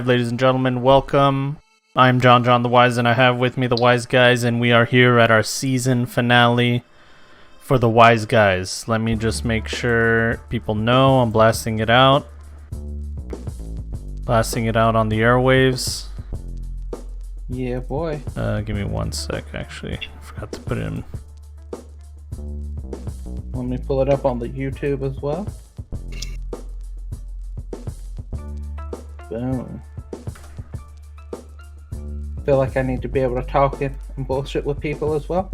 Live, ladies and gentlemen. Welcome. I'm JonJonTheWise, and I have with me the Wise Guys, and we are here at our season finale for the Wise Guys. Let me just make sure people know I'm blasting it out. Blasting it out on the airwaves. Yeah, boy. Give me 1 sec, actually. I forgot to put it in. Let me pull it up on the YouTube as well. Boom. Feel like I need to be able to talk and bullshit with people as well.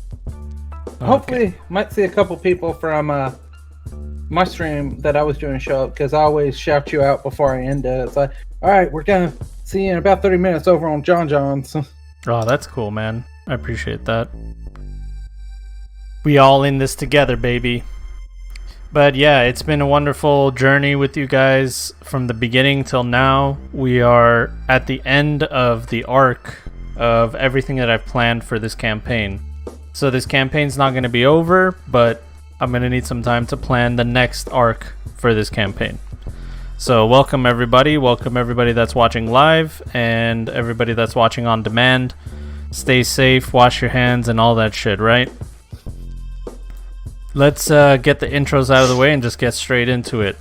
Okay. Hopefully, might see a couple people from my stream that I was doing show up, because I always shout you out before I end it. It's like, all right, we're gonna see you in about 30 minutes over on JonJon's. Oh, that's cool, man. I appreciate that. We all in this together, baby. But yeah, it's been a wonderful journey with you guys from the beginning till now. We are at the end of the arc of everything that I've planned for this campaign. So this campaign's not going to be over, but I'm going to need some time to plan the next arc for this campaign. So welcome everybody that's watching live, and everybody that's watching on demand. Stay safe, wash your hands, and all that shit, right? Let's get the intros out of the way and just get straight into it.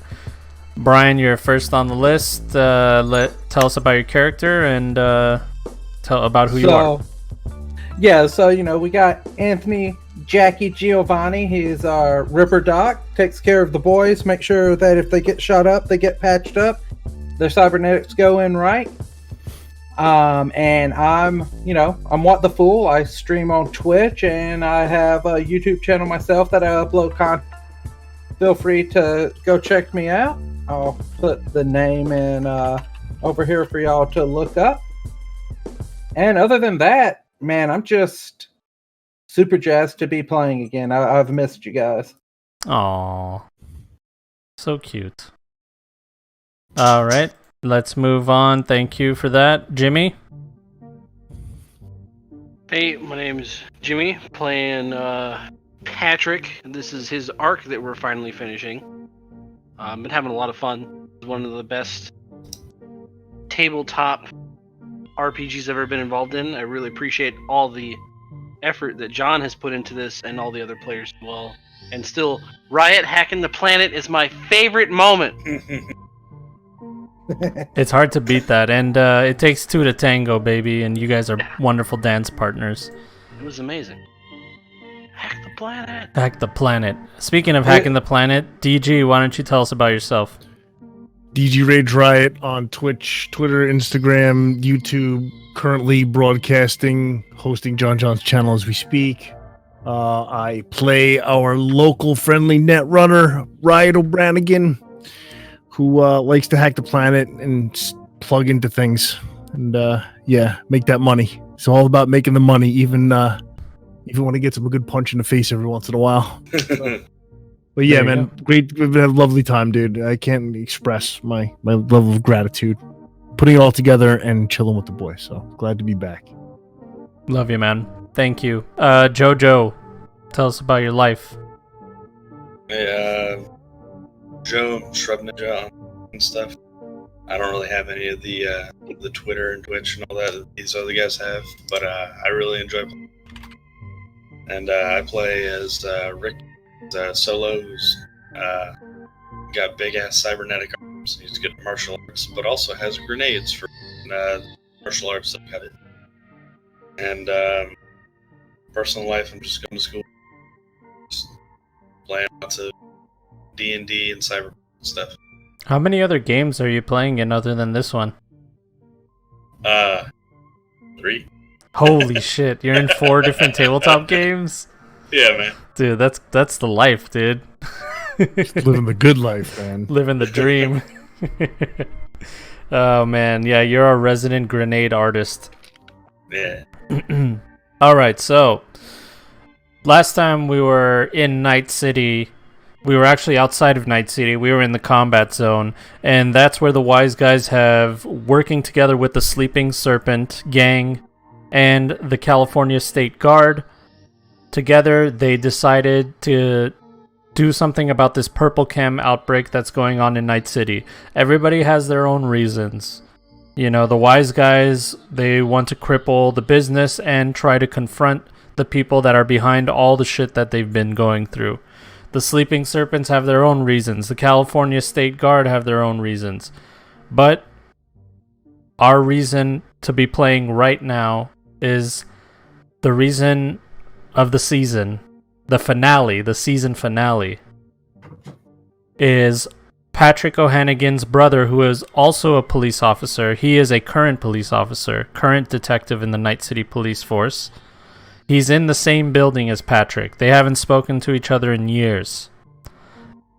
Brian, you're first on the list. Tell us about your character and tell about who you are. Yeah, so, we got Anthony Jackie Giovanni. He's our Ripper Doc. Takes care of the boys. Make sure that if they get shot up, they get patched up. Their cybernetics go in right. And I'm What the Fool. I stream on Twitch, and I have a YouTube channel myself that I upload content. Feel free to go check me out. I'll put the name in over here for y'all to look up. And other than that, man, I'm just super jazzed to be playing again. I've missed you guys. Aww. So cute. All right. Let's move on. Thank you for that. Jimmy? Hey, my name is Jimmy, playing Patrick. This is his arc that we're finally finishing. Been having a lot of fun. It's one of the best tabletop RPGs I've ever been involved in. I really appreciate all the effort that John has put into this, and all the other players as well. And still, Riot hacking the planet is my favorite moment. It's hard to beat that, and it takes two to tango, baby, and you guys are wonderful dance partners. It was amazing. Hack the planet. Hack the planet. Speaking of hacking the planet, DG, why don't you tell us about yourself? DG Rage Riot on Twitch, Twitter, Instagram, YouTube, currently broadcasting, hosting JonJon's channel as we speak. I play our local friendly netrunner, Riot O'Branigan, who likes to hack the planet and plug into things and make that money. It's all about making the money, even when it gets him a good punch in the face every once in a while. But yeah, man, great. We've had a lovely time, dude. I can't express my level of gratitude. Putting it all together and chilling with the boys. So glad to be back. Love you, man. Thank you. Jojo, tell us about your life. Hey, Joe, Shrub Ninja and stuff. I don't really have any of the Twitter and Twitch and all that these other guys have, but I really enjoy playing. And I play as Rick, solo, who's got big ass cybernetic arms. He's good at martial arts, but also has grenades for martial arts that cut it. And personal life, I'm just going to school, just playing lots of D&D and Cyberpunk stuff. How many other games are you playing in other than this one? 3. Holy shit, you're in 4 different tabletop games? Yeah, man. Dude, that's the life, dude. Living the good life, man. Living the dream. Oh, man. Yeah, you're a resident grenade artist. Yeah. Alright, so last time we were in Night City, we were actually outside of Night City. We were in the combat zone, and that's where the Wise Guys have, working together with the Sleeping Serpent gang and the California State Guard. Together, they decided to do something about this purple chem outbreak that's going on in Night City. Everybody has their own reasons. You know, the Wise Guys, they want to cripple the business and try to confront the people that are behind all the shit that they've been going through. The Sleeping Serpents have their own reasons. The California State Guard have their own reasons. But our reason to be playing right now is the reason of the season. The finale, the season finale, is Patrick O'Hannigan's brother, who is also a police officer. He is a current police officer, current detective in the Night City Police Force. He's in the same building as Patrick. They haven't spoken to each other in years.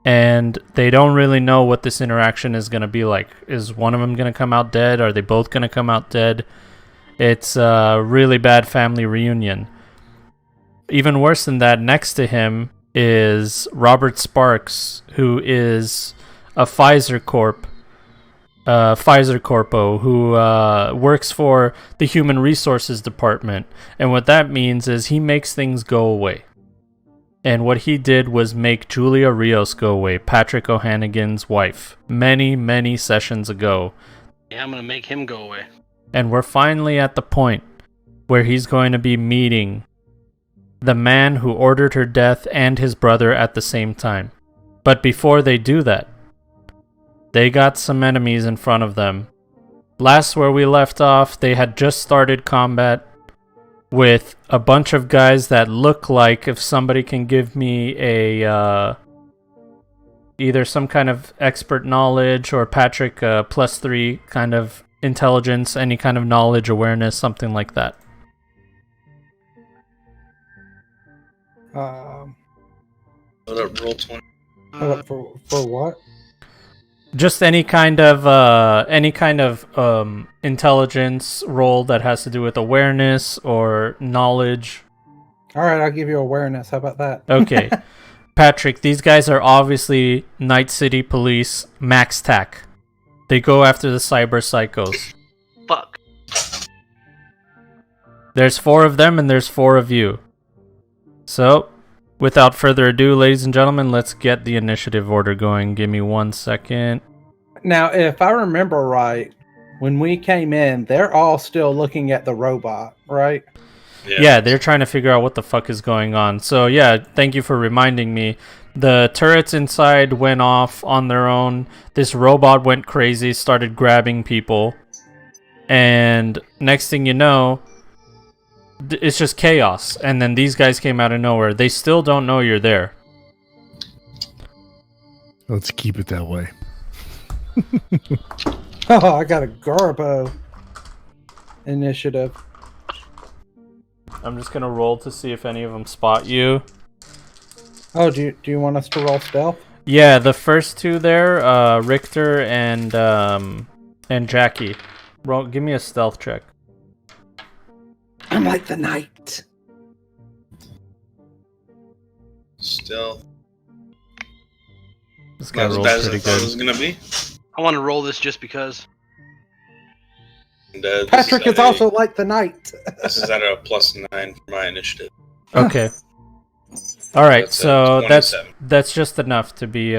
And they don't really know what this interaction is going to be like. Is one of them going to come out dead? Are they both going to come out dead? It's a really bad family reunion. Even worse than that, next to him is Robert Sparks, who is a Pfizer Corpo, who works for the Human Resources Department. And what that means is he makes things go away. And what he did was make Julia Rios go away, Patrick O'Hannigan's wife, many, many sessions ago. Yeah, I'm going to make him go away. And we're finally at the point where he's going to be meeting the man who ordered her death and his brother at the same time. But before they do that, they got some enemies in front of them. Last where we left off, they had just started combat with a bunch of guys that look like, if somebody can give me a either some kind of expert knowledge or Patrick +3 kind of intelligence, any kind of knowledge, awareness, something like that. Roll 20. For what? Just any kind of intelligence roll that has to do with awareness or knowledge. All right, I'll give you awareness. How about that? Okay. Patrick, these guys are obviously Night City Police max tac. They go after the cyber psychos. Fuck. There's 4 of them and there's 4 of you. So, without further ado, ladies and gentlemen, let's get the initiative order going. Give me 1 second. Now, if I remember right, when we came in, they're all still looking at the robot, right? Yeah, they're trying to figure out what the fuck is going on. So yeah, thank you for reminding me. The turrets inside went off on their own. This robot went crazy, started grabbing people. And next thing you know, it's just chaos. And then these guys came out of nowhere. They still don't know you're there. Let's keep it that way. Oh, I got a Garbo initiative. I'm just gonna roll to see if any of them spot you. Oh, do you want us to roll stealth? Yeah, the first 2 there, Richter and Jackie. Roll, give me a stealth check. I'm like the night. Still. This guy Not as rolls bad as I pretty thought it good. was gonna be. I want to roll this just because. And, Patrick is also like the night. This is at a +9 for my initiative. Okay. All right, That's, so 27. that's just enough to be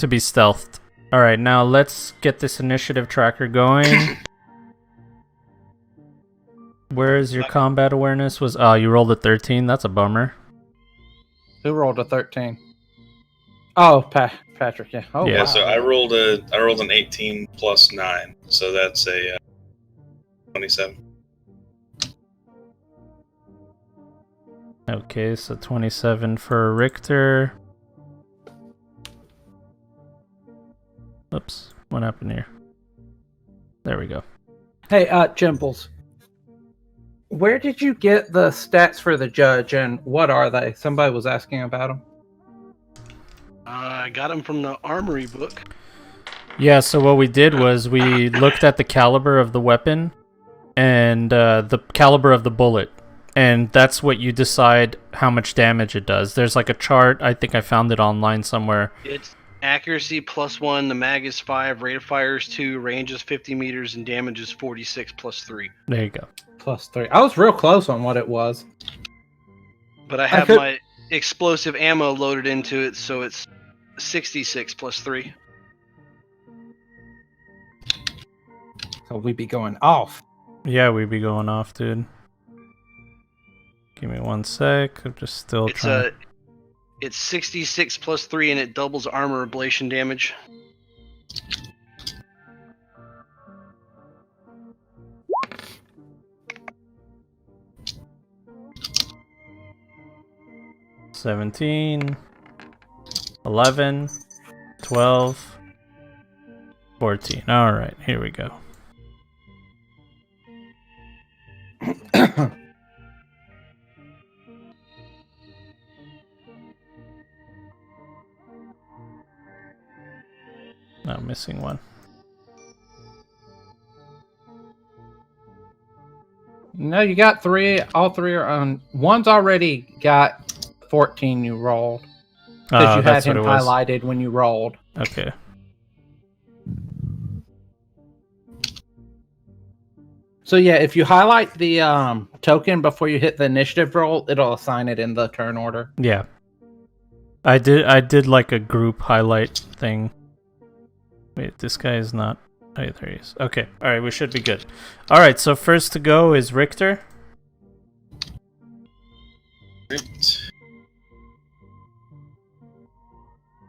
stealthed. All right, now let's get this initiative tracker going. Where is your combat awareness? Oh, you rolled a 13. That's a bummer. Who rolled a 13? Oh, Patrick. Yeah. Oh, Yeah, wow. so I rolled an 18 plus 9, so that's a 27. Okay, so 27 for Richter. Oops, what happened here? There we go. Hey, Jimbles. Where did you get the stats for the judge, and what are they? Somebody was asking about them. I got him from the armory book. Yeah, so what we did was we looked at the caliber of the weapon and the caliber of the bullet. And that's what you decide how much damage it does. There's like a chart. I think I found it online somewhere. It's accuracy +1, the mag is 5, rate of fire is 2, range is 50 meters, and damage is 46 +3. There you go. +3. I was real close on what it was. But I have explosive ammo loaded into it, so it's 66 plus 3. So we be going off. Yeah, we'd be going off, dude. Give me 1 sec. I'm just still trying. It's 66 plus 3, and it doubles armor ablation damage. To 17, 11, 12, 14. All right, here we go. I'm missing one. No, you got 3. All 3 are on. One's already got 14 you rolled. Because you had that's what him it was. highlighted when you rolled. Okay. So yeah, if you highlight the token before you hit the initiative roll, it'll assign it in the turn order. Yeah. I did like a group highlight thing. Wait, this guy is not. Oh, yeah, there he is. Okay. All right, we should be good. All right, so first to go is Richter. Right.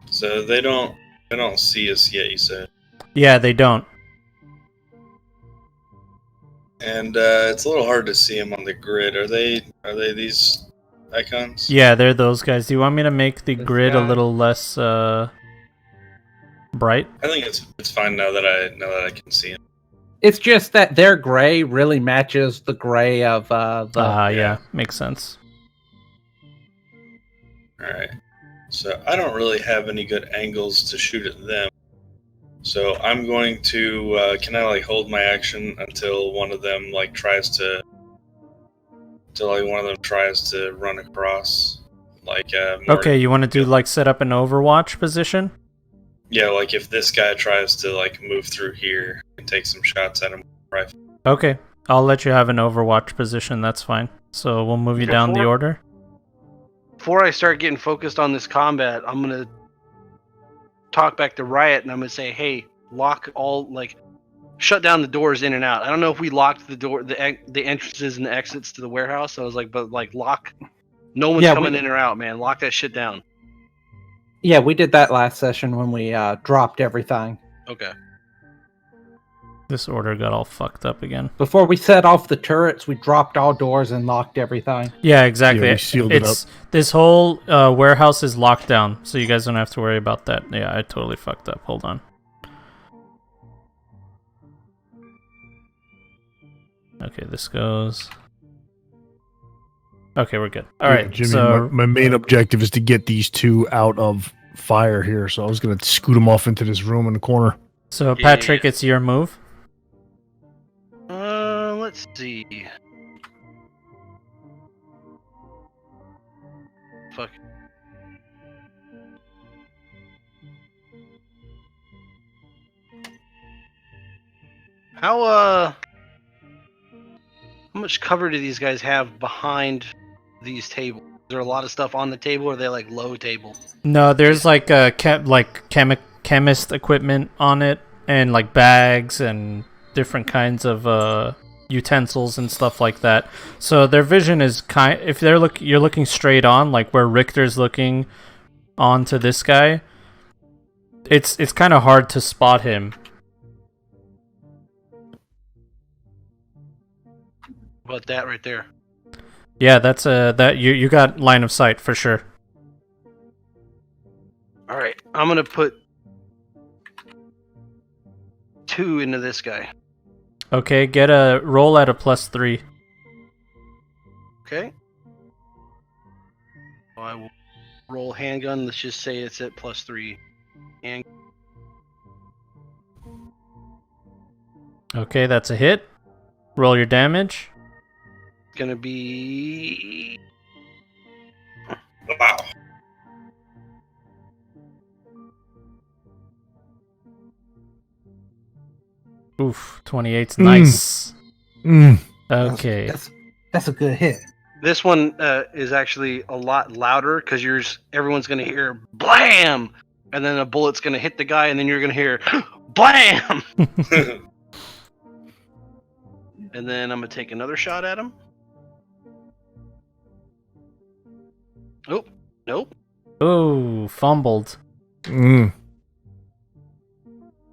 So they don't see us yet, you said. Yeah, they don't. And it's a little hard to see them on the grid. Are they these icons? Yeah, they're those guys. Do you want me to make the This grid a guy. little less bright? I think it's fine now that I can see them. It's just that their gray really matches the gray of the. Yeah, makes sense. Alright. So I don't really have any good angles to shoot at them. So I'm going to can I like hold my action until one of them tries to run across more, Okay, you want to do like set up an Overwatch position? yeah, like if this guy tries to move through here and take some shots at him with a rifle. Okay, I'll let you have an Overwatch position. That's fine. So we'll move you down the order. Before I start getting focused on this combat, I'm gonna talk back to Riot and I'm gonna say, hey, lock all shut down the doors in and out. I don't know if we locked the door, the entrances and the exits to the warehouse. So I was but lock. No one's coming in or out, man. Lock that shit down. Yeah, we did that last session when we dropped everything. Okay. This order got all fucked up again. Before we set off the turrets, we dropped all doors and locked everything. Yeah, exactly. Yeah, we sealed it up. This whole warehouse is locked down, so you guys don't have to worry about that. Yeah, I totally fucked up. Hold on. Okay, this goes. Okay, we're good. All right, Jimmy, so my main objective is to get these two out of fire here, so I was going to scoot them off into this room in the corner. So Patrick, it's your move. Let's see. Fuck. How much cover do these guys have behind these tables? Is there a lot of stuff on the table, or are they low table? No, there's chemist equipment on it, and bags and different kinds of utensils and stuff like that. So their vision is if you're looking straight on, like where Richter's looking onto this guy, it's kind of hard to spot him. About that right there. Yeah, that's that you got line of sight for sure. All right, I'm gonna put 2 into this guy. Okay, get a roll at a +3. Okay. So I will roll handgun. Let's just say it's at +3. And Okay, that's a hit. Roll your damage. it's gonna be Wow. Oof, 28's nice. Okay. That's a good hit. This one is actually a lot louder because everyone's gonna hear blam, and then a bullet's gonna hit the guy, and then you're gonna hear blam, and then I'm gonna take another shot at him. Nope. Oh, fumbled. Mm.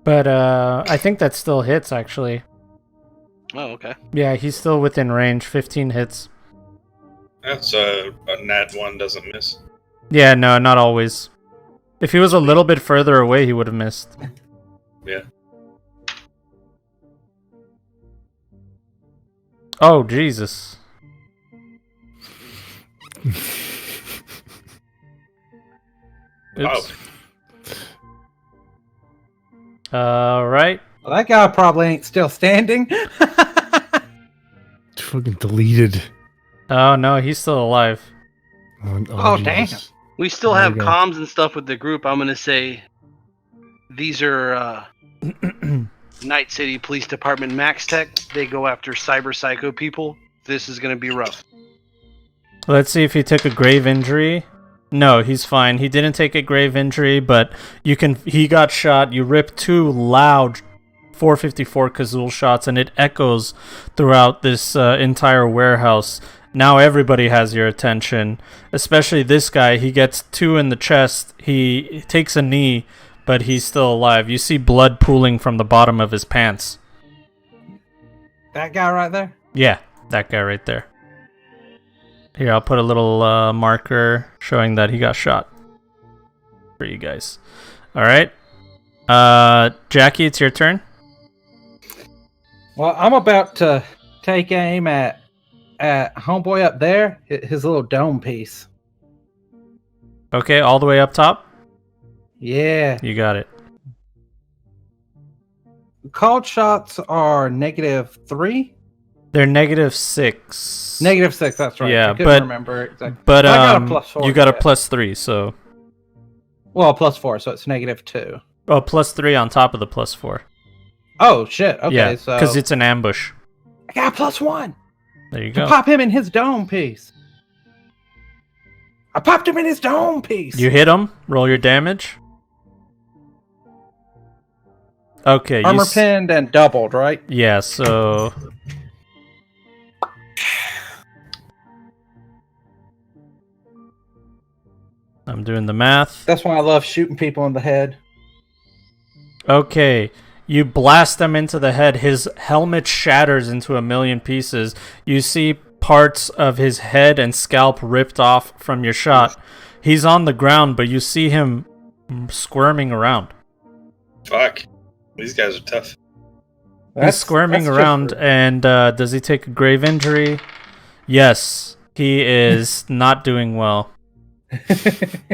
But I think that still hits, actually. Oh, okay. Yeah, he's still within range. 15 hits. That's a nat 1 doesn't miss. Yeah, no, not always. If he was a little bit further away, he would have missed. Yeah. Oh, Jesus. Oops. Right. Well, that guy probably ain't still standing. Fucking deleted. Oh, no, he's still alive. Oh, damn. Jesus. We still There have you go. comms and stuff with the group. I'm gonna say these are Night City Police Department Max Tech. They go after cyber psycho people. This is gonna be rough. Let's see if he took a grave injury. No, he's fine. He didn't take a grave injury, but he got shot. You ripped 2 loud 454 Kazul shots, and it echoes throughout this entire warehouse. Now everybody has your attention, especially this guy. He gets 2 in the chest. He takes a knee, but he's still alive. You see blood pooling from the bottom of his pants. That guy right there? Yeah, that guy right there. Here, I'll put a little marker showing that he got shot for you guys. All right. Jackie, it's your turn. Well, I'm about to take aim at homeboy up there, his little dome piece. Okay, all the way up top. Yeah. You got it. Called shots are -3. They're -6. -6, that's right. Yeah, I couldn't but remember exactly. but I got a +4 you got a to it. +3, so Well, +4, so it's -2. oh, +3 on top of the +4. Oh shit. Okay, Yeah, so because it's an ambush. I got a +1 There you to go. pop him in his dome piece. I popped him in his dome piece. You hit him. Roll your damage. Okay. Armor pinned and doubled, right? Yeah. So. I'm doing the math. That's why I love shooting people in the head. Okay, you blast him into the head. His helmet shatters into a million pieces. You see parts of his head and scalp ripped off from your shot. He's on the ground, but you see him squirming around. Fuck. These guys are tough. He's squirming that's around, just- and does he take a grave injury? Yes, he is not doing well.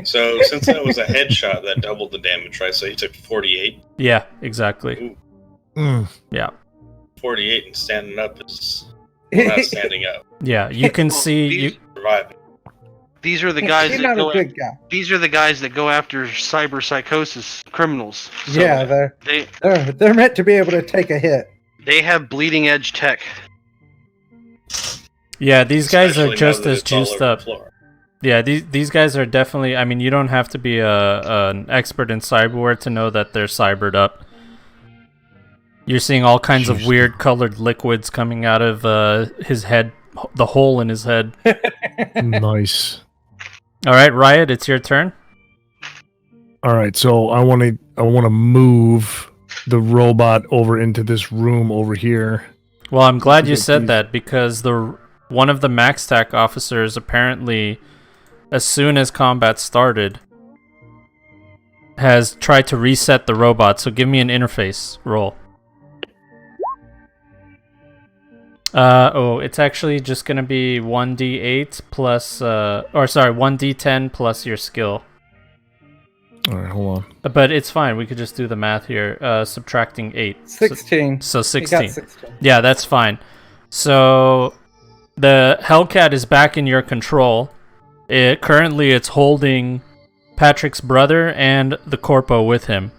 So since that was a headshot, that doubled the damage, right? So he took 48. Yeah, exactly. Mm. Yeah. 48 and standing up is not standing up. Yeah, you can see you. Surviving. These are the guys He's that not go. a good guy. These are the guys that go after cyber psychosis criminals. So Yeah, they're meant to be able to take a hit. they have bleeding edge tech. Yeah, these guys are Especially now just that as it's all juiced over the up. floor. Yeah, these guys are definitely. I mean, you don't have to be an expert in cyberware to know that they're cybered up. You're seeing all kinds of weird colored liquids coming out of his head, the hole in his head. Nice. All right, Riot, it's your turn. All right, so I want to move the robot over into this room over here. Well, I'm glad you Okay, said please. that because one of the MaxTac officers apparently, as soon as combat started, has tried to reset the robot. So give me an interface roll. It's actually just gonna be 1d8 plus, 1d10 plus your skill. All right, hold on. But it's fine. We could just do the math here. Subtracting 8. 16. So He 16. got 16. Yeah, that's fine. So the Hellcat is back in your control. Currently it's holding Patrick's brother and the Corpo with him.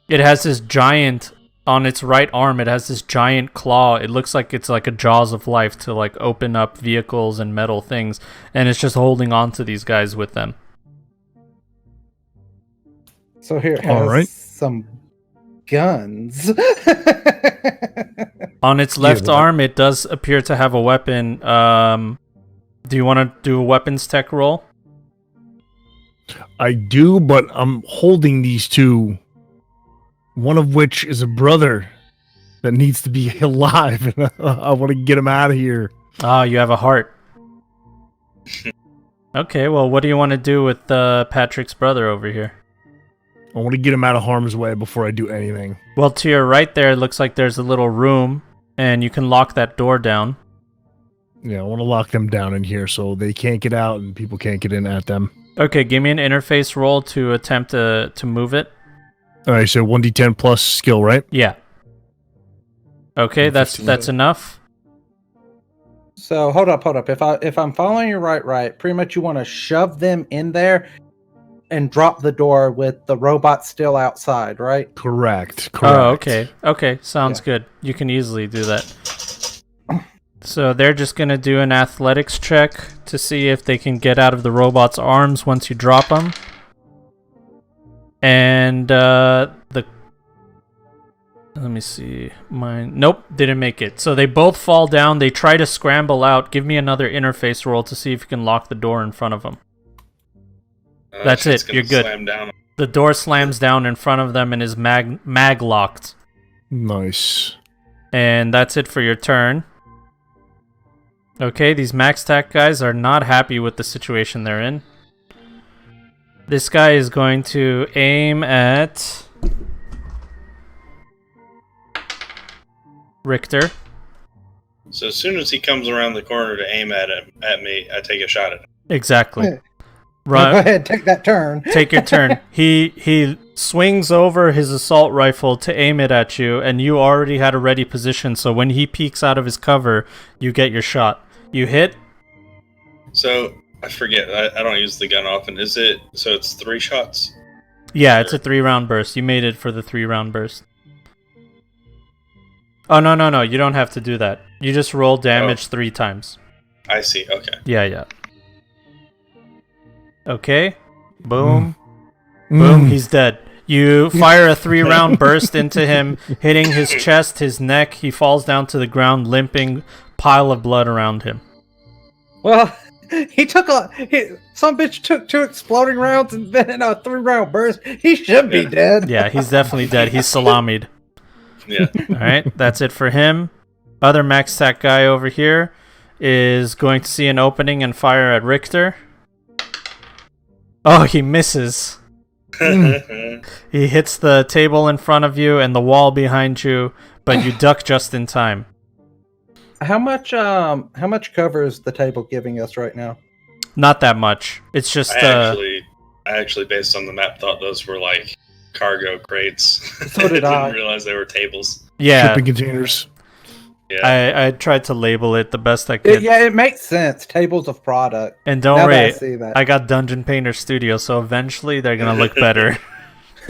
It has this giant on its right arm, it has this giant claw. It looks like it's like a jaws of life to like open up vehicles and metal things, and it's just holding on to these guys with them. So here it All has right. some guns. On its left arm, it does appear to have a weapon. Do you want to do a weapons tech roll? I do, but I'm holding these two. One of which is a brother that needs to be alive, and I want to get him out of here. Ah, you have a heart. Okay, well, what do you want to do with Patrick's brother over here? I want to get him out of harm's way before I do anything. Well, to your right there, it looks like there's a little room, and you can lock that door down. Yeah, I want to lock them down in here so they can't get out and people can't get in at them. Okay, give me an interface roll to attempt to move it. All right, so 1d10 plus skill, right? Yeah. Okay, that's 15. enough. So hold up. If I'm following you right, pretty much you want to shove them in there and drop the door with the robot still outside, right? Correct. Oh, okay. Okay, sounds good. You can easily do that. So they're just going to do an athletics check to see if they can get out of the robot's arms once you drop them. And let me see. Nope, didn't make it. So they both fall down. They try to scramble out. Give me another interface roll to see if you can lock the door in front of them. That's it. You're good. Slam down. The door slams down in front of them and is mag locked. Nice. And that's it for your turn. Okay, these max tack guys are not happy with the situation they're in. This guy is going to aim at Richter. So as soon as he comes around the corner to aim at me, I take a shot at him. Exactly. Go Run. ahead, take that turn. Take your turn. He swings over his assault rifle to aim it at you, and you already had a ready position, so when he peeks out of his cover, you get your shot. You hit? So I forget. I don't use the gun often. Is it? So it's 3 shots. Yeah, it's a 3-round burst. You made it for the 3-round burst. Oh, no. You don't have to do that. You just roll damage 3 times. I see. Okay. Yeah. Okay. Boom. Boom. He's dead. You fire a 3-round burst into him, hitting his chest, his neck. He falls down to the ground, limping, pile of blood around him. Well, some bitch took 2 exploding rounds and then a 3-round burst. He should be dead. Yeah, he's definitely dead. He's salamied. Yeah. Alright, that's it for him. Other max tack guy over here is going to see an opening and fire at Richter. Oh, he misses. He hits the table in front of you and the wall behind you, but you duck just in time. How much cover is the table giving us right now? Not that much. It's just I actually, based on the map, thought those were like cargo crates. So did I. Didn't realize they were tables. yeah. Shipping containers. Yeah. I tried to label it the best I could. It makes sense. Tables of product. And don't Now that I worry, see that. I got Dungeon Painter Studio, so eventually they're gonna look better.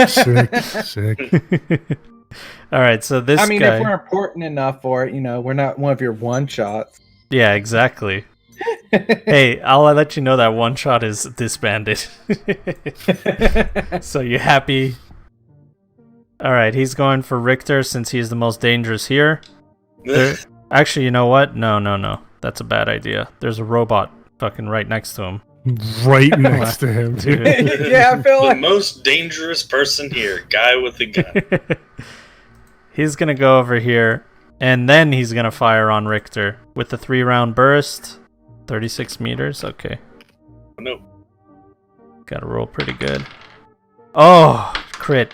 Sick. Alright, so this I mean, guy... if we're important enough for it, we're not one of your one-shots. Yeah, exactly. Hey, I'll let you know that one shot is disbanded. So you happy? Alright, he's going for Richter since he's the most dangerous here. Actually, you know what? No. That's a bad idea. There's a robot fucking right next to him. Right next to him, dude. Yeah, I feel The like most dangerous person here, guy with a gun. He's gonna go over here, and then he's gonna fire on Richter with the 3-round burst. 36 meters, okay. No. Gotta roll pretty good. Oh, crit.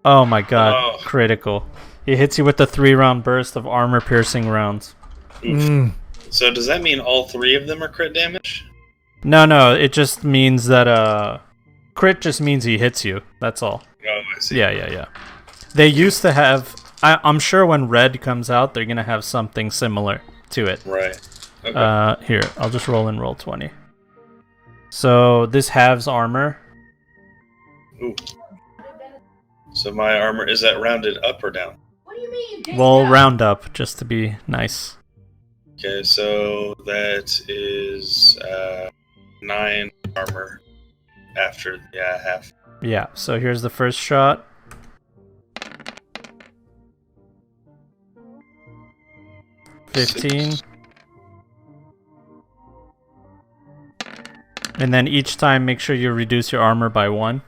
Oh my god, critical. He hits you with the 3-round burst of armor-piercing rounds. So does that mean all 3 of them are crit damage? No, it just means that, crit just means he hits you, that's all. Oh, I see. Yeah. They used to have... I'm sure when Red comes out, they're gonna have something similar to it. Right. Okay. Here, I'll just roll 20. So, this halves armor. Ooh. So my armor, is that rounded up or down? We'll round up just to be nice. Okay, so that is 9 armor after half. Yeah, so here's the first shot. $15. And then each time make sure you reduce your armor by 1.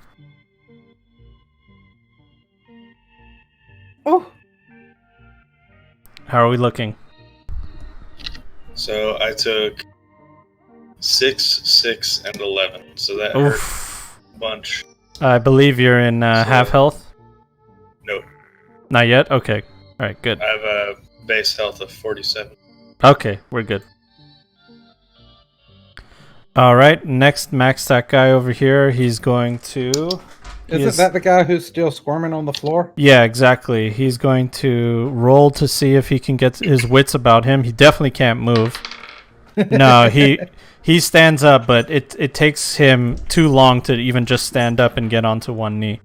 Oh, How are we looking? So I took 6, 6, and 11. So that hurt Oof. a bunch. I believe you're in half health? No, Not yet? Okay. Alright, good. I have a base health of 47. Okay, we're good. Alright, next max stat guy over here. He's going to... isn't that the guy who's still squirming on the floor? Yeah, exactly. He's going to roll to see if he can get his wits about him. He definitely can't move. No, he stands up, but it takes him too long to even just stand up and get onto one knee.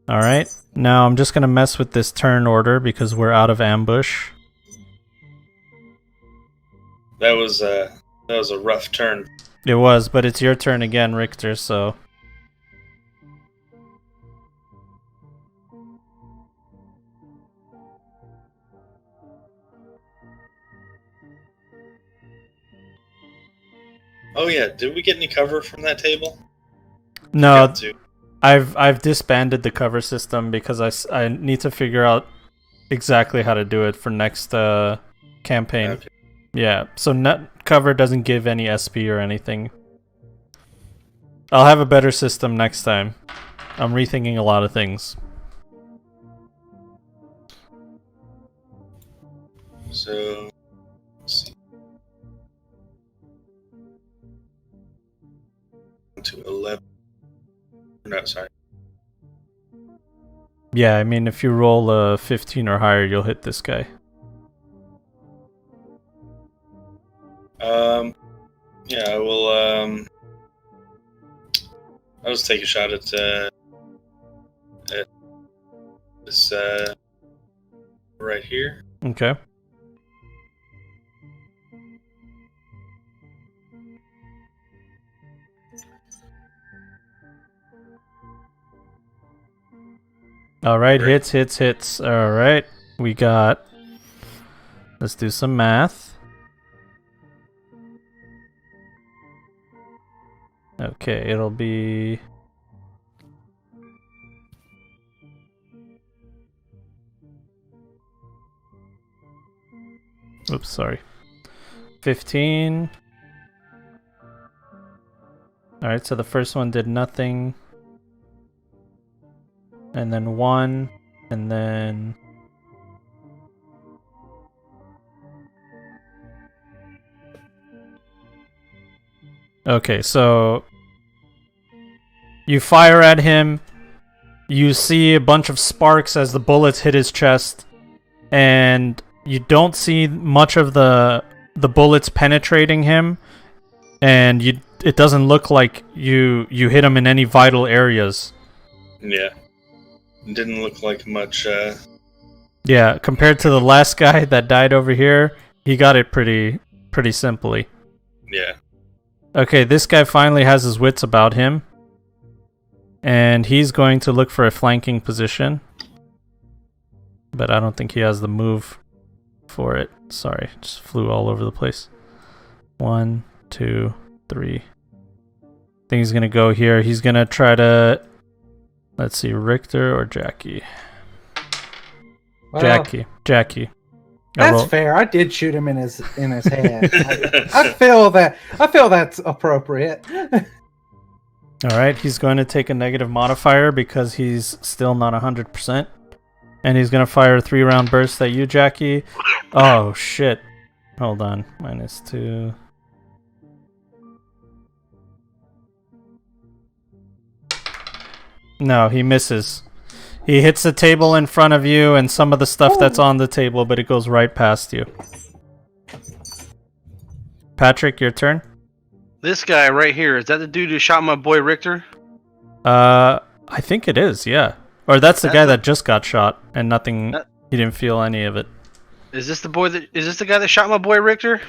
Alright, now I'm just going to mess with this turn order because we're out of ambush. That was a rough turn. It was, but it's your turn again, Richter, so... Oh yeah, did we get any cover from that table? No, Got to. I've disbanded the cover system because I need to figure out exactly how to do it for next campaign. Okay. Yeah, so net cover doesn't give any SP or anything. I'll have a better system next time. I'm rethinking a lot of things. So, let's see. To 11. No, sorry. Yeah, I mean, if you roll a 15 or higher, you'll hit this guy. Yeah, I will. I'll just take a shot at this right here. Okay. Alright, Great. hits. Alright, we got... Let's do some math. Okay, it'll be... Oops, sorry. 15. Alright, so the first one did nothing. And then 1, and then... Okay, so... You fire at him, you see a bunch of sparks as the bullets hit his chest, and you don't see much of the bullets penetrating him, and it doesn't look like you hit him in any vital areas. Yeah. Didn't look like much. Yeah, compared to the last guy that died over here, he got it pretty simply. Yeah. Okay, this guy finally has his wits about him. And he's going to look for a flanking position. But I don't think he has the move for it. Sorry, just flew all over the place. 1, 2, 3. I think he's going to go here. He's going to try to... Let's see, Richter or Jackie? Well, Jackie. That's fair. I did shoot him in his head. I feel that's appropriate. Alright, he's going to take a negative modifier because he's still not 100%. And he's going to fire a 3-round burst at you, Jackie. Oh, shit. Hold on. -2. No, he misses. He hits the table in front of you and some of the stuff that's on the table, but it goes right past you. Patrick, your turn. This guy right here, is that the dude who shot my boy Richter? I think it is, yeah. Or that's the guy that just got shot and nothing... He He didn't feel any of it. Is this the guy that shot my boy Richter?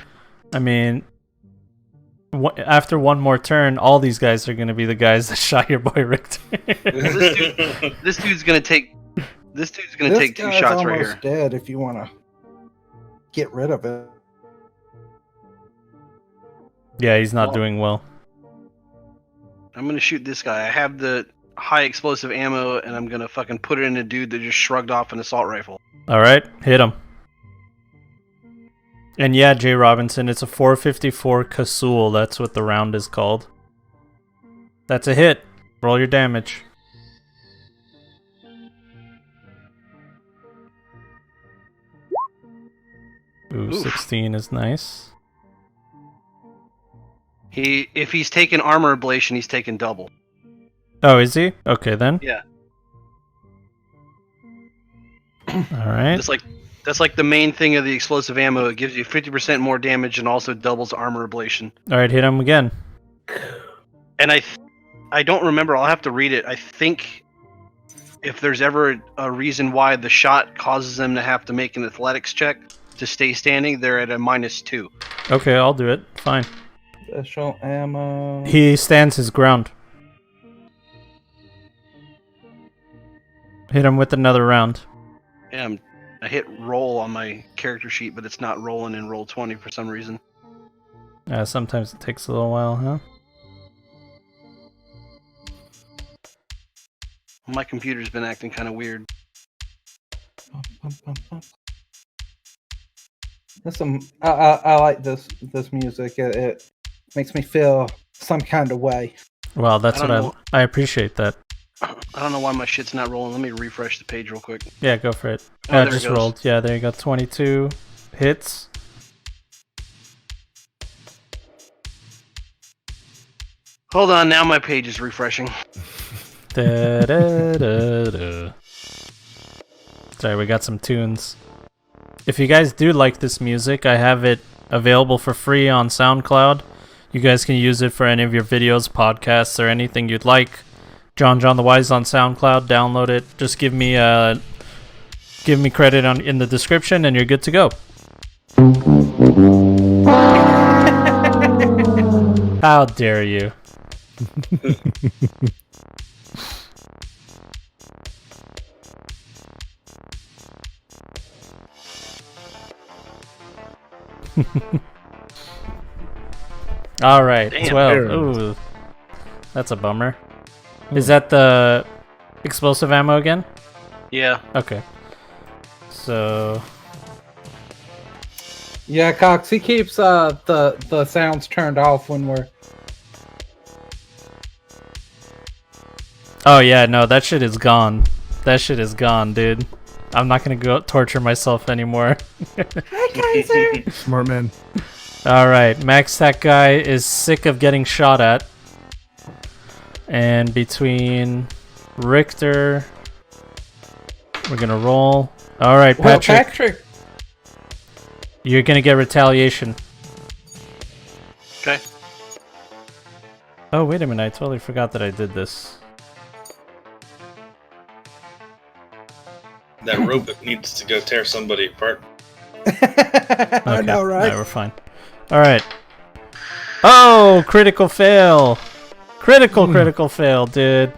I mean, after one more turn, all these guys are going to be the guys that shot your boy Richter. This dude's gonna take two shots right here. Dead. If you want to get rid of it. Yeah, he's not doing well. I'm gonna shoot this guy. I have the high explosive ammo, and I'm gonna fucking put it in a dude that just shrugged off an assault rifle. All right, hit him. And yeah, Jay Robinson, it's a 454 Kasul. That's what the round is called. That's a hit. Roll your damage. Ooh, 16 is nice. If he's taking armor ablation, he's taking double. Oh, is he? Okay, then. Yeah. All right. That's like the main thing of the explosive ammo. It gives you 50% more damage and also doubles armor ablation. All right, hit him again. And I don't remember. I'll have to read it. I think if there's ever a reason why the shot causes them to have to make an athletics check to stay standing, they're at a -2. Okay, I'll do it. Fine. Special ammo. He stands his ground. Hit him with another round. Yeah, I hit roll on my character sheet, but it's not rolling in roll 20 for some reason. Sometimes it takes a little while, huh? My computer's been acting kind of weird. I like this music. It makes me feel some kind of way. Well, that's I appreciate that. I don't know why my shit's not rolling. Let me refresh the page real quick. Yeah, go for it. Oh, I there it just goes. rolled. Yeah, there you go. 22 hits. Hold on, now my page is refreshing. Da, da, da, da. Sorry, we got some tunes. If you guys do like this music, I have it available for free on SoundCloud. You guys can use it for any of your videos, podcasts, or anything you'd like. JonJonTheWise on SoundCloud. Download it. Just give me credit in the description, and you're good to go. How dare you? All right, Damn. 12. Ooh, that's a bummer. Is that the explosive ammo again? Yeah. Okay. So Yeah, Cox, he keeps the sounds turned off when we're... oh yeah, no, that shit is gone. That shit is gone, dude. I'm not gonna go torture myself anymore. Hi, Kaiser! Smart man. Alright, Max Tech guy is sick of getting shot at. And between Richter, we're gonna roll. Alright, Well, Patrick, Patrick! you're gonna get retaliation. Okay. Oh, wait a minute, I totally forgot that I did this. That robot needs to go tear somebody apart. I know, right? No, we're fine. Alright. Oh, critical fail. Critical fail, dude.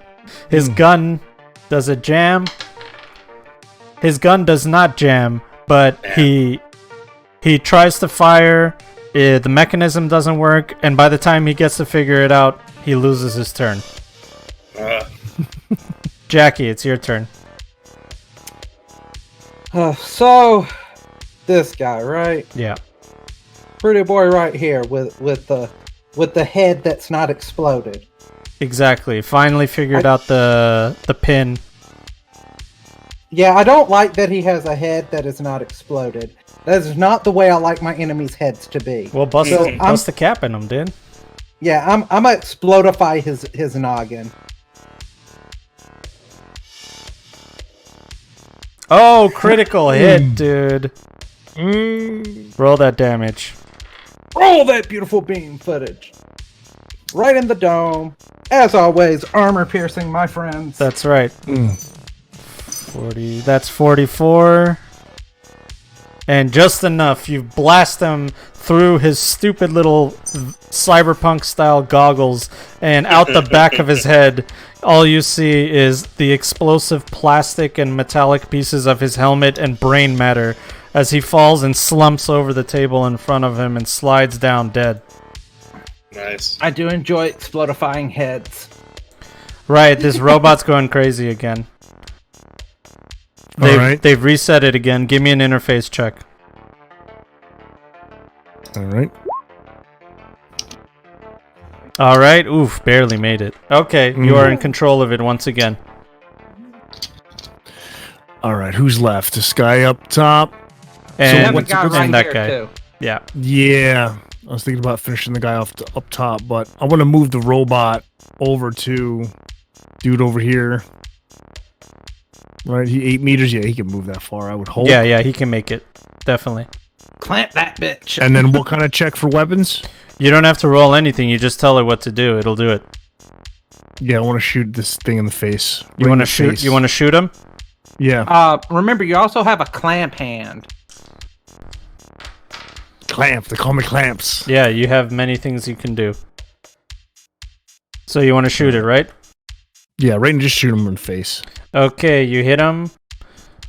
His gun, does it jam? His gun does not jam, but he tries to fire, the mechanism doesn't work, and by the time he gets to figure it out, he loses his turn. Jackie, it's your turn. So, this guy, right? Yeah. Pretty boy right here with the head that's not exploded. Exactly. Finally figured out the pin. Yeah, I don't like that he has a head that is not exploded. That is not the way I like my enemies' heads to be. Well, bust the cap in him, dude. Yeah, I'm gonna explodify his noggin. Oh, critical hit, dude. Roll that damage. Roll that beautiful beam footage. Right in the dome. As always, armor piercing, my friends. That's right. 40. That's 44. and just enough, you blast him through his stupid little cyberpunk style goggles, and out the back of his head, all you see is the explosive plastic and metallic pieces of his helmet and brain matter as he falls and slumps over the table in front of him and slides down dead. Nice. I do enjoy explodifying heads. Right, this robot's going crazy again. They've reset it again. Give me an interface check. Alright. Alright, oof, barely made it. Okay, you are in control of it once again. Alright, who's left? This guy up top? And, We have a guy right that here, guy. too. Yeah. Yeah. I was thinking about finishing the guy off up top, but I want to move the robot over to dude over here. Right, he 8 meters. Yeah, he can move that far, I would hope. Yeah, he can make it. Definitely. Clamp that bitch. And then what kind of check for weapons? You don't have to roll anything. You just tell it what to do. It'll do it. Yeah, I want to shoot this thing in the face. You want to shoot? You want to shoot him? Yeah. Remember, you also have a clamp hand. Clamp. They call me clamps. Yeah, you have many things you can do. So you want to shoot it, right? Yeah, right, and just shoot him in the face. Okay, you hit him,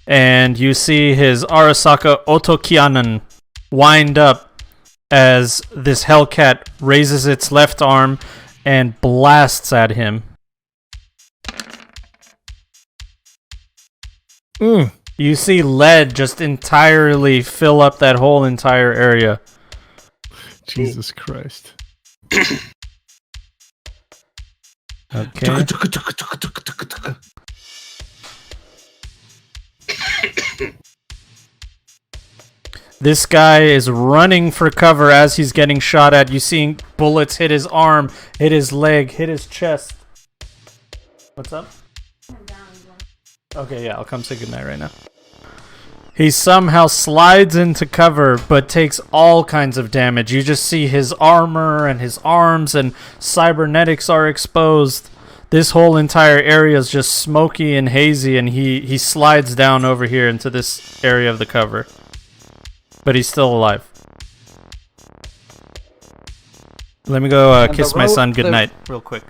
and you see his Arasaka Otokianan wind up as this Hellcat raises its left arm and blasts at him. You see lead just entirely fill up that whole entire area. Jesus Christ. Okay. This guy is running for cover as he's getting shot at. You see bullets hit his arm, hit his leg, hit his chest. What's up? Okay, yeah, I'll come say goodnight right now. He somehow slides into cover, but takes all kinds of damage. You just see his armor and his arms and cybernetics are exposed. This whole entire area is just smoky and hazy, and he slides down over here into this area of the cover. But he's still alive. Let me go kiss my son goodnight real quick.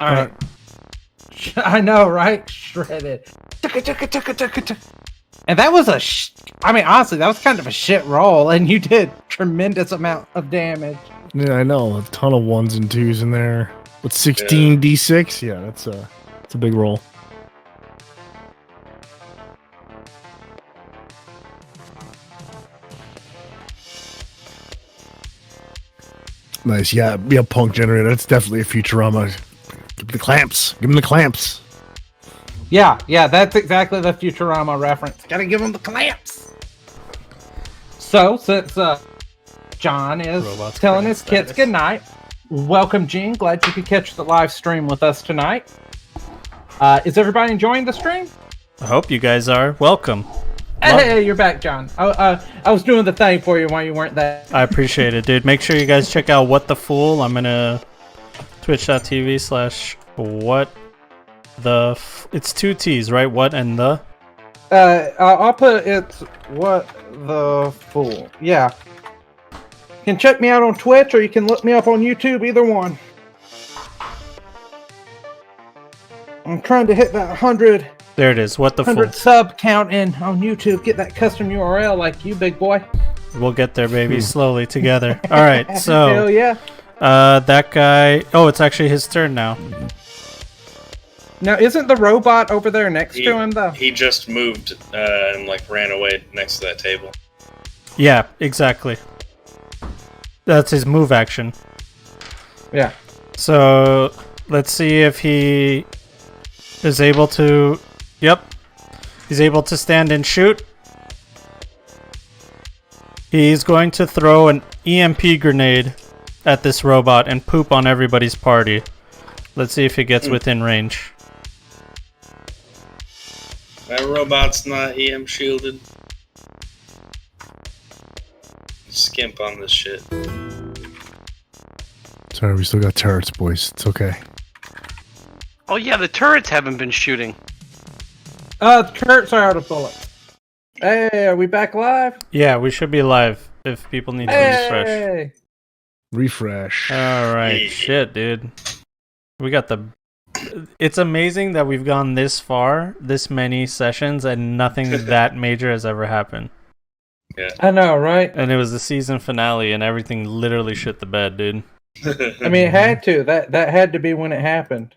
All right. I know, right? Shredded. And that was I mean, honestly, that was kind of a shit roll, and you did tremendous amount of damage. Yeah, I know. A ton of 1s and 2s in there. With 16 D6? Yeah, that's a big roll. Nice, yeah, punk generator. That's definitely a Futurama. Give me the clamps. Give him the clamps. Yeah, that's exactly the Futurama reference. Gotta give him the clamps. So, since John is telling his kids goodnight, welcome, Gene. Glad you could catch the live stream with us tonight. Is everybody enjoying the stream? I hope you guys are. Welcome. Hey, you're back, John. I was doing the thing for you while you weren't there. I appreciate it, dude. Make sure you guys check out What the Fool. I'm gonna twitch.tv/what the it's 2 T's, right? What and the? I'll put it's What the Fool. Yeah. You can check me out on Twitch or you can look me up on YouTube, either one. I'm trying to hit that 100. There it is. What the 100 Fool. sub count in on YouTube. Get that custom URL like you, big boy. We'll get there, baby, slowly together. All right, so Hell yeah. that guy. Oh, it's actually his turn now. Now, isn't the robot over there next to him, though? He just moved and ran away next to that table. Yeah, exactly. That's his move action. Yeah. So let's see if he is able to. Yep, he's able to stand and shoot. He's going to throw an EMP grenade at this robot and poop on everybody's party. Let's see if he gets within range. That robot's not EM shielded. Skimp on this shit. Sorry, we still got turrets, boys. It's okay. Oh yeah, the turrets haven't been shooting. The turrets are out of bullets. Hey, are we back live? Yeah, we should be live if people need to refresh. Hey! Refresh. All right, Yeah. shit, dude. We got the. It's amazing that we've gone this far, this many sessions, and nothing that major has ever happened. I know, right? And it was the season finale, and everything literally shit the bed, dude. I mean, it had to. That had to be when it happened.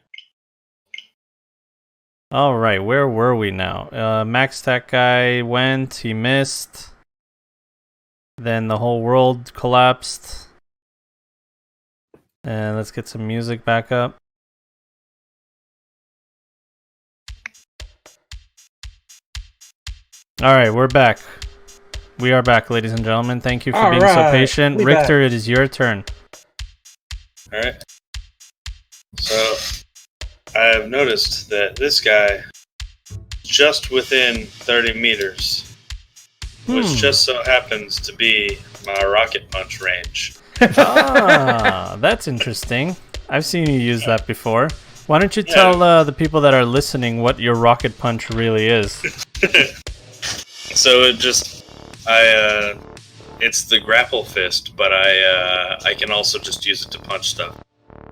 All right, where were we now? Max Tech guy went, he missed. Then the whole world collapsed. And let's get some music back up. All right, we're back. We are back, ladies and gentlemen. Thank you for being so patient. We Richter, back. Oh, it is your turn. All right. So I've noticed that this guy, just within 30 meters, which just so happens to be my rocket punch range. Ah, that's interesting. I've seen you use that before. Why don't you tell the people that are listening what your rocket punch really is? So it's the grapple fist, but I can also just use it to punch stuff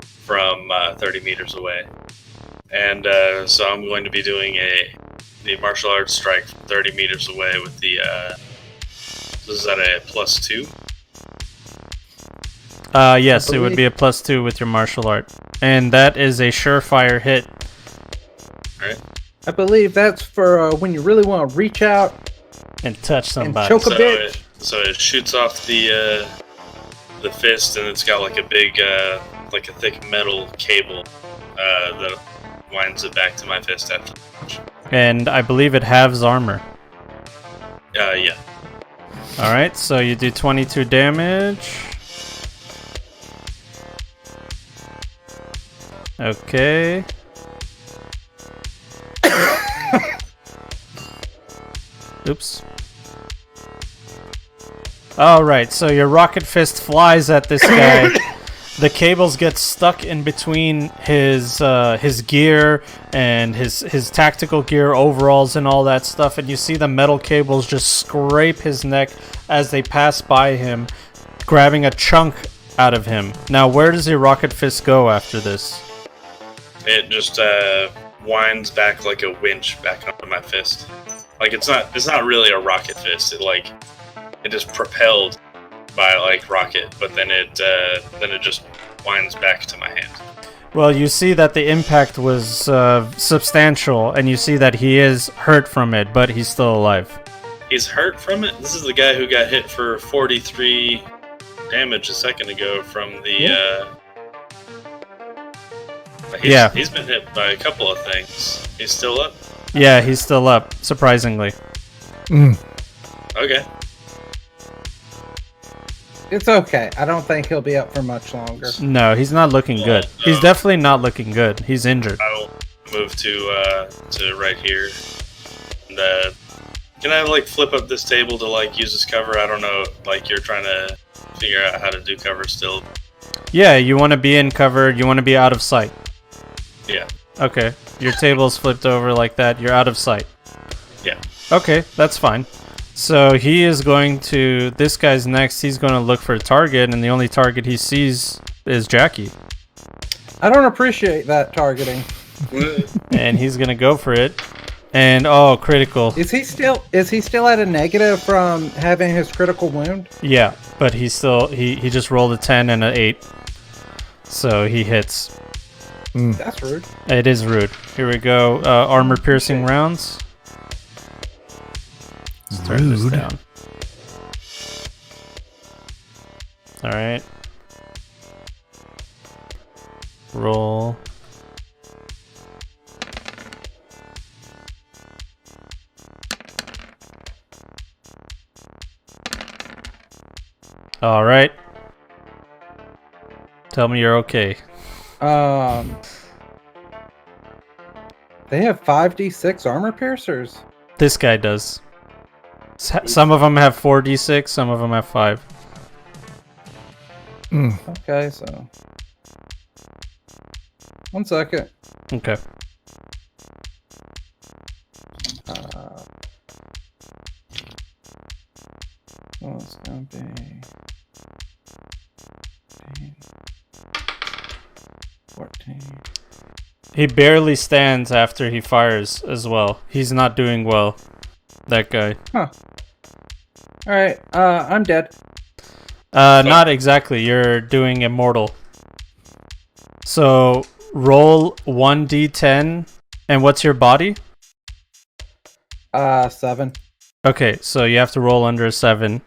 from 30 meters away. And so I'm going to be doing the martial arts strike from 30 meters away with the, is that a +2? Yes, it would be a +2 with your martial art. And that is a surefire hit. Alright. I believe that's for when you really want to reach out and touch somebody. choke a bitch. So it shoots off the fist, and it's got like a big, like a thick metal cable that winds it back to my fist after the punch. And I believe it halves armor. Yeah. Alright, so you do 22 damage. Okay. Oops. Alright, so your rocket fist flies at this guy. The cables get stuck in between his gear and his tactical gear, overalls, and all that stuff, and you see the metal cables just scrape his neck as they pass by him, grabbing a chunk out of him. Now, where does your rocket fist go after this? It just winds back like a winch back up to my fist. Like it's not really a rocket fist. It just propelled by like rocket, but then it just winds back to my hand. Well, you see that the impact was substantial, and you see that he is hurt from it, but he's still alive. He's hurt from it? This is the guy who got hit for 43 damage a second ago from the... He's been hit by a couple of things. He's still up? Yeah, he's still up, surprisingly. Okay. It's okay. I don't think he'll be up for much longer. No, he's not looking good. He's definitely not looking good. He's injured. I'll move to right here. And can I like flip up this table to like use as cover? I don't know. Like you're trying to figure out how to do cover still. Yeah, you want to be in cover. You want to be out of sight. Yeah. Okay, your table's flipped over like that. You're out of sight. Yeah. Okay, that's fine. So he is going to... This guy's next. He's going to look for a target, and the only target he sees is Jackie. I don't appreciate that targeting. And he's going to go for it. And, oh, critical. Is he still at a negative from having his critical wound? Yeah, but he's still... He just rolled a 10 and an 8. So he hits. That's rude. It is rude. Here we go. Armor-piercing rounds. Let's turn this down. Alright. Roll. Alright. Tell me you're okay. They have 5d6 armor piercers. This guy does. Some of them have 4d6, some of them have 5. Okay, so 1 second. Okay. Well, it's gonna be 14. He barely stands after he fires as well. He's not doing well. That guy. All right. I'm dead. Not exactly. You're doing immortal. So roll 1d10. And what's your body? 7. Okay, so you have to roll under a 7.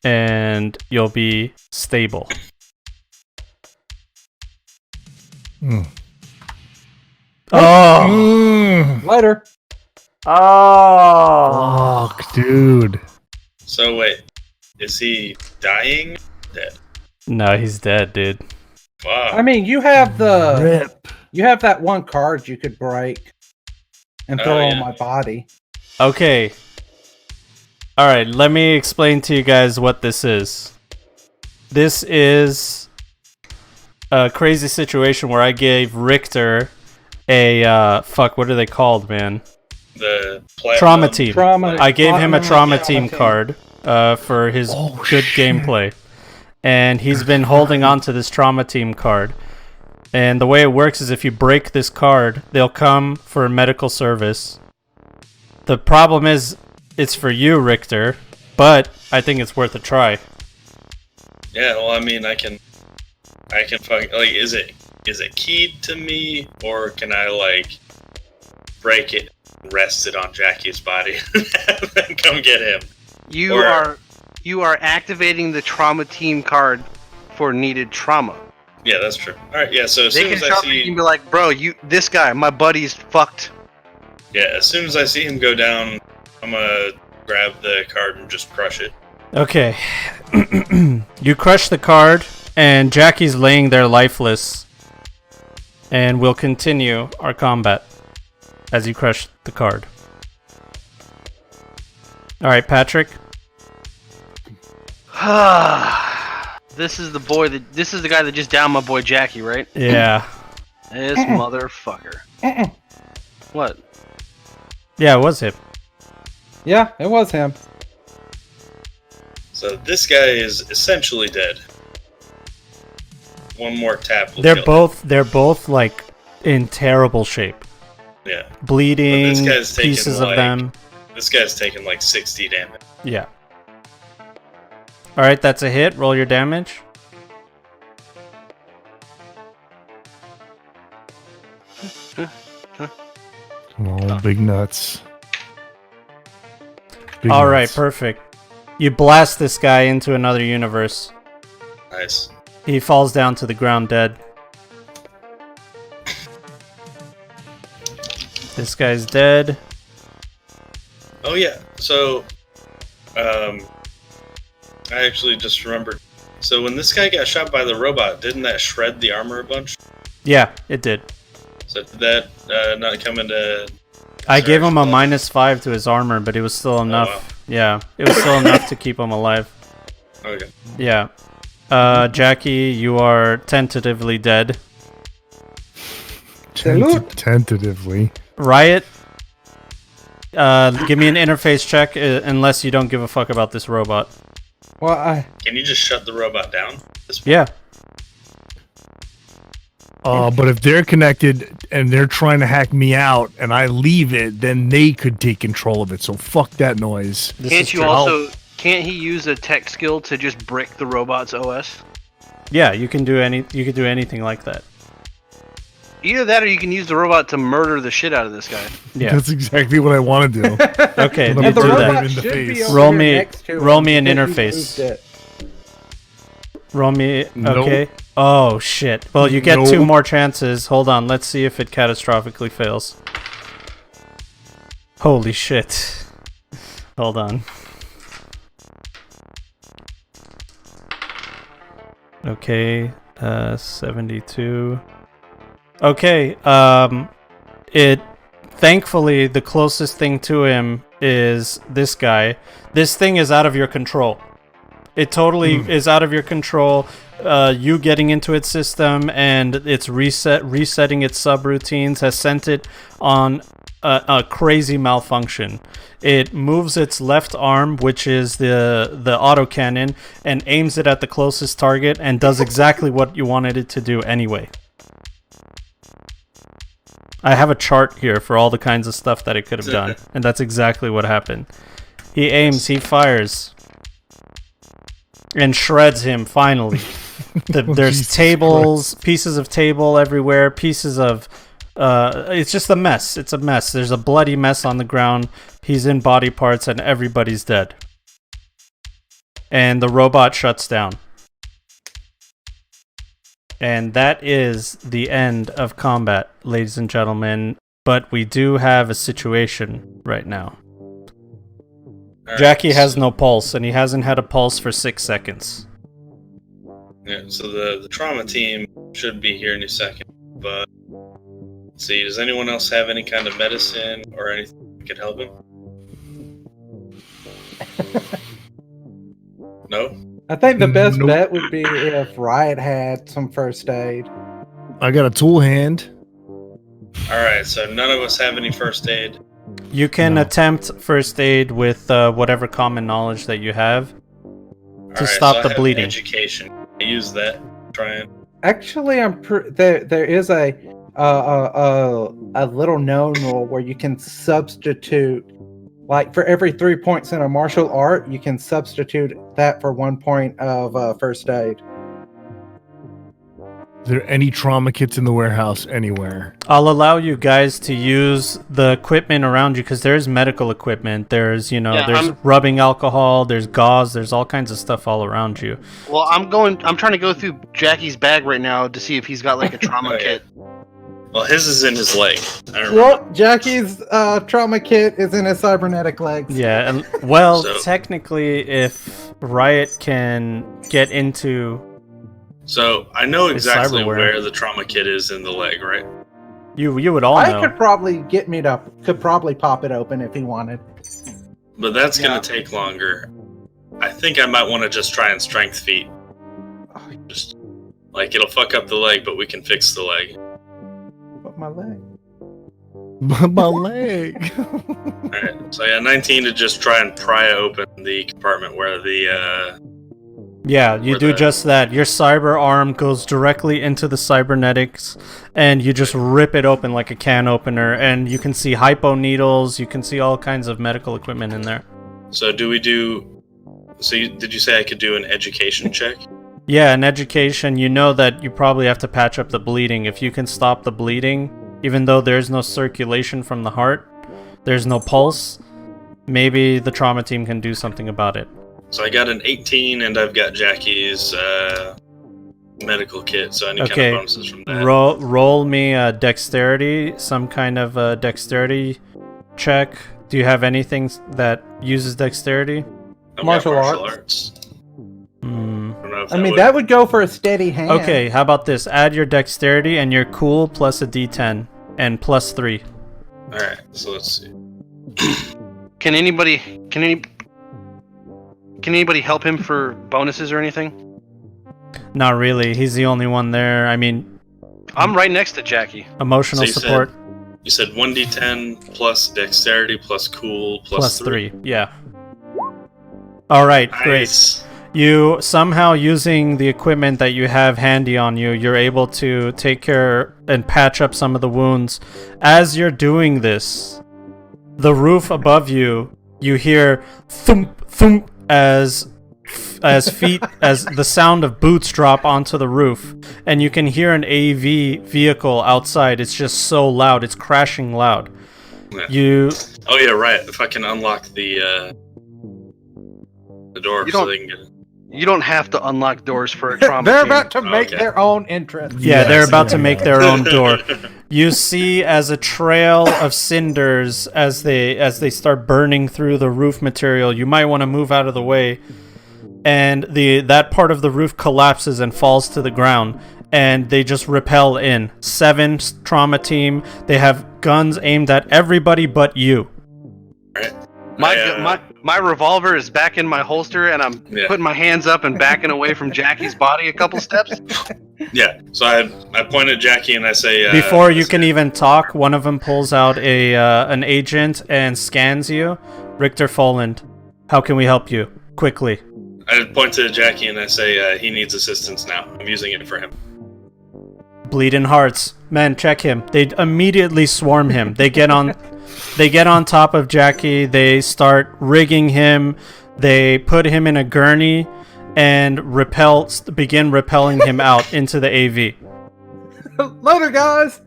And you'll be stable. Oh! Later. Oh! Fuck, dude. So wait, is he dying? Dead. No, he's dead, dude. Wow. I mean, you have Rip. you have that one card you could break and Oh, throw on yeah. my body. Okay. Alright, let me explain to you guys what this is. This is a crazy situation where I gave Richter a, fuck, what are they called, man? The Trauma team. Trauma. I gave him a trauma team team. card for his Oh, good shit. gameplay. And he's been holding on to this trauma team card. And the way it works is if you break this card, they'll come for a medical service. The problem is, it's for you, Richter, but I think it's worth a try. Yeah, well, I mean, I can fuck, like, is it keyed to me, or can I, like, break it, rest it on Jackie's body, and then come get him? You Or- are activating the trauma team card for needed trauma. Yeah, that's true. Alright, yeah, so as They soon can as I show up and see... be like, bro, this guy, my buddy's fucked. Yeah, as soon as I see him go down, I'm gonna grab the card and just crush it. Okay. You crush the card, and Jackie's laying there lifeless. And we'll continue our combat as you crush the card. Alright, Patrick. This is the guy that just downed my boy Jackie, right? Yeah. This motherfucker. What? Yeah, it was him. Yeah, it was him. So this guy is essentially dead. One more tap will They're kill him. both like in terrible shape. Yeah. Bleeding, But this guy's taken, pieces of like- them. This guy's taking like 60 damage. Yeah. Alright, that's a hit. Roll your damage. Oh, big nuts. Big Alright, nuts. perfect. You blast this guy into another universe. Nice. He falls down to the ground dead. This guy's dead. Oh yeah, so, I actually just remembered. So when this guy got shot by the robot, didn't that shred the armor a bunch? Yeah, it did. So did that not come into... I gave him a consideration? -5 to his armor, but it was still enough. wow. Yeah, it was still enough to keep him alive. Okay. Yeah. Jackie, you are tentatively dead. Salute. Tentatively. Riot, give me an interface check unless you don't give a fuck about this robot. Well, Can you just shut the robot down? Yeah. But if they're connected and they're trying to hack me out and I leave it, then they could take control of it. So fuck that noise. This Can't is you true. also? Can't he use a tech skill to just brick the robot's OS? Yeah, you can do anything like that. Either that, or you can use the robot to murder the shit out of this guy. Yeah. That's exactly what I want to do. Okay, Let you me and the do do that. robot in the should be face. over Roll here me- next to roll him me an because he interface. moved it. Roll me. Nope. Okay. Oh shit. Well, you get Nope. 2 more chances. Hold on. Let's see if it catastrophically fails. Holy shit. Hold on. Okay. 72. Okay. It. Thankfully, the closest thing to him is this guy. This thing is out of your control. It totally is out of your control. You getting into its system and it's resetting its subroutines has sent it on a crazy malfunction. It moves its left arm, which is the autocannon, and aims it at the closest target and does exactly what you wanted it to do anyway. I have a chart here for all the kinds of stuff that it could have done, and that's exactly what happened. He aims, he fires, and shreds him finally. There's tables, pieces of table everywhere, pieces of... it's just a mess. It's a mess. There's a bloody mess on the ground. He's in body parts and everybody's dead. And the robot shuts down. And that is the end of combat, ladies and gentlemen. But we do have a situation right now. Jackie has no pulse, and he hasn't had a pulse for 6 seconds. Yeah, so the trauma team should be here in a second, but let's see, does anyone else have any kind of medicine or anything that could help him? No? I think the best bet would be if Riot had some first aid. I got a tool hand. Alright, so none of us have any first aid. You can attempt first aid with whatever common knowledge that you have to stop the bleeding. Education. I use that. Try and... Actually, there is a little known rule where you can substitute, like for every 3 points in a martial art, you can substitute that for 1 point of first aid. Is there any trauma kits in the warehouse anywhere? I'll allow you guys to use the equipment around you because there's medical equipment. There's, there's rubbing alcohol, there's gauze, there's all kinds of stuff all around you. Well, I'm trying to go through Jackie's bag right now to see if he's got like a trauma kit. Well, his is in his leg. Well, Jackie's trauma kit is in his cybernetic legs. Yeah, and well, technically, if Riot can get into... So, I know exactly where the trauma kit is in the leg, right? You would all know. I could probably could probably pop it open if he wanted. But that's going to take longer. I think I might want to just try and strength feet. Just, like, it'll fuck up the leg, but we can fix the leg. But my leg. My leg. Alright, so yeah, 19 to just try and pry open the compartment where the, Yeah, you do just that. Your cyber arm goes directly into the cybernetics, and you just rip it open like a can opener, and you can see hypo needles, you can see all kinds of medical equipment in there. So did you say I could do an education check? Yeah, an education, you know that you probably have to patch up the bleeding. If you can stop the bleeding, even though there's no circulation from the heart, there's no pulse, maybe the trauma team can do something about it. So I got an 18, and I've got Jackie's medical kit, so any kind of bonuses from that. Roll me a dexterity, some kind of dexterity check. Do you have anything that uses dexterity? Martial arts. I mean, that would go for a steady hand. Okay, how about this? Add your dexterity and your cool plus a d10 and plus 3. Alright, so let's see. Can anybody help him for bonuses or anything? Not really. He's the only one there. I mean... I'm right next to Jackie. Emotional support. You said 1d10 plus dexterity plus cool plus 3. Yeah. Alright, nice. Great. You, somehow using the equipment that you have handy on you, you're able to take care and patch up some of the wounds. As you're doing this, the roof above you, you hear thump, thump, as the sound of boots drop onto the roof, and you can hear an AV vehicle outside. It's just so loud. It's crashing loud. Yeah. Oh yeah, right. If I can unlock the door so they can get it. You don't have to unlock doors for a trauma They're team. about to make their own entrance. Yeah, they're about to make their own door. You see as a trail of cinders as they start burning through the roof material. You might want to move out of the way. And that part of the roof collapses and falls to the ground. And they just rappel in. 7 trauma team. They have guns aimed at everybody but you. Right. My revolver is back in my holster, and I'm putting my hands up and backing away from Jackie's body a couple steps. Yeah, so I point at Jackie and I say... Before you can even talk, one of them pulls out an agent and scans you. Richter Folland, how can we help you? Quickly. I point to Jackie and I say he needs assistance now. I'm using it for him. Bleeding hearts. Men, check him. They immediately swarm him. They get on top of Jackie. They start rigging him. They put him in a gurney and begin repelling him out into the AV. Later, guys.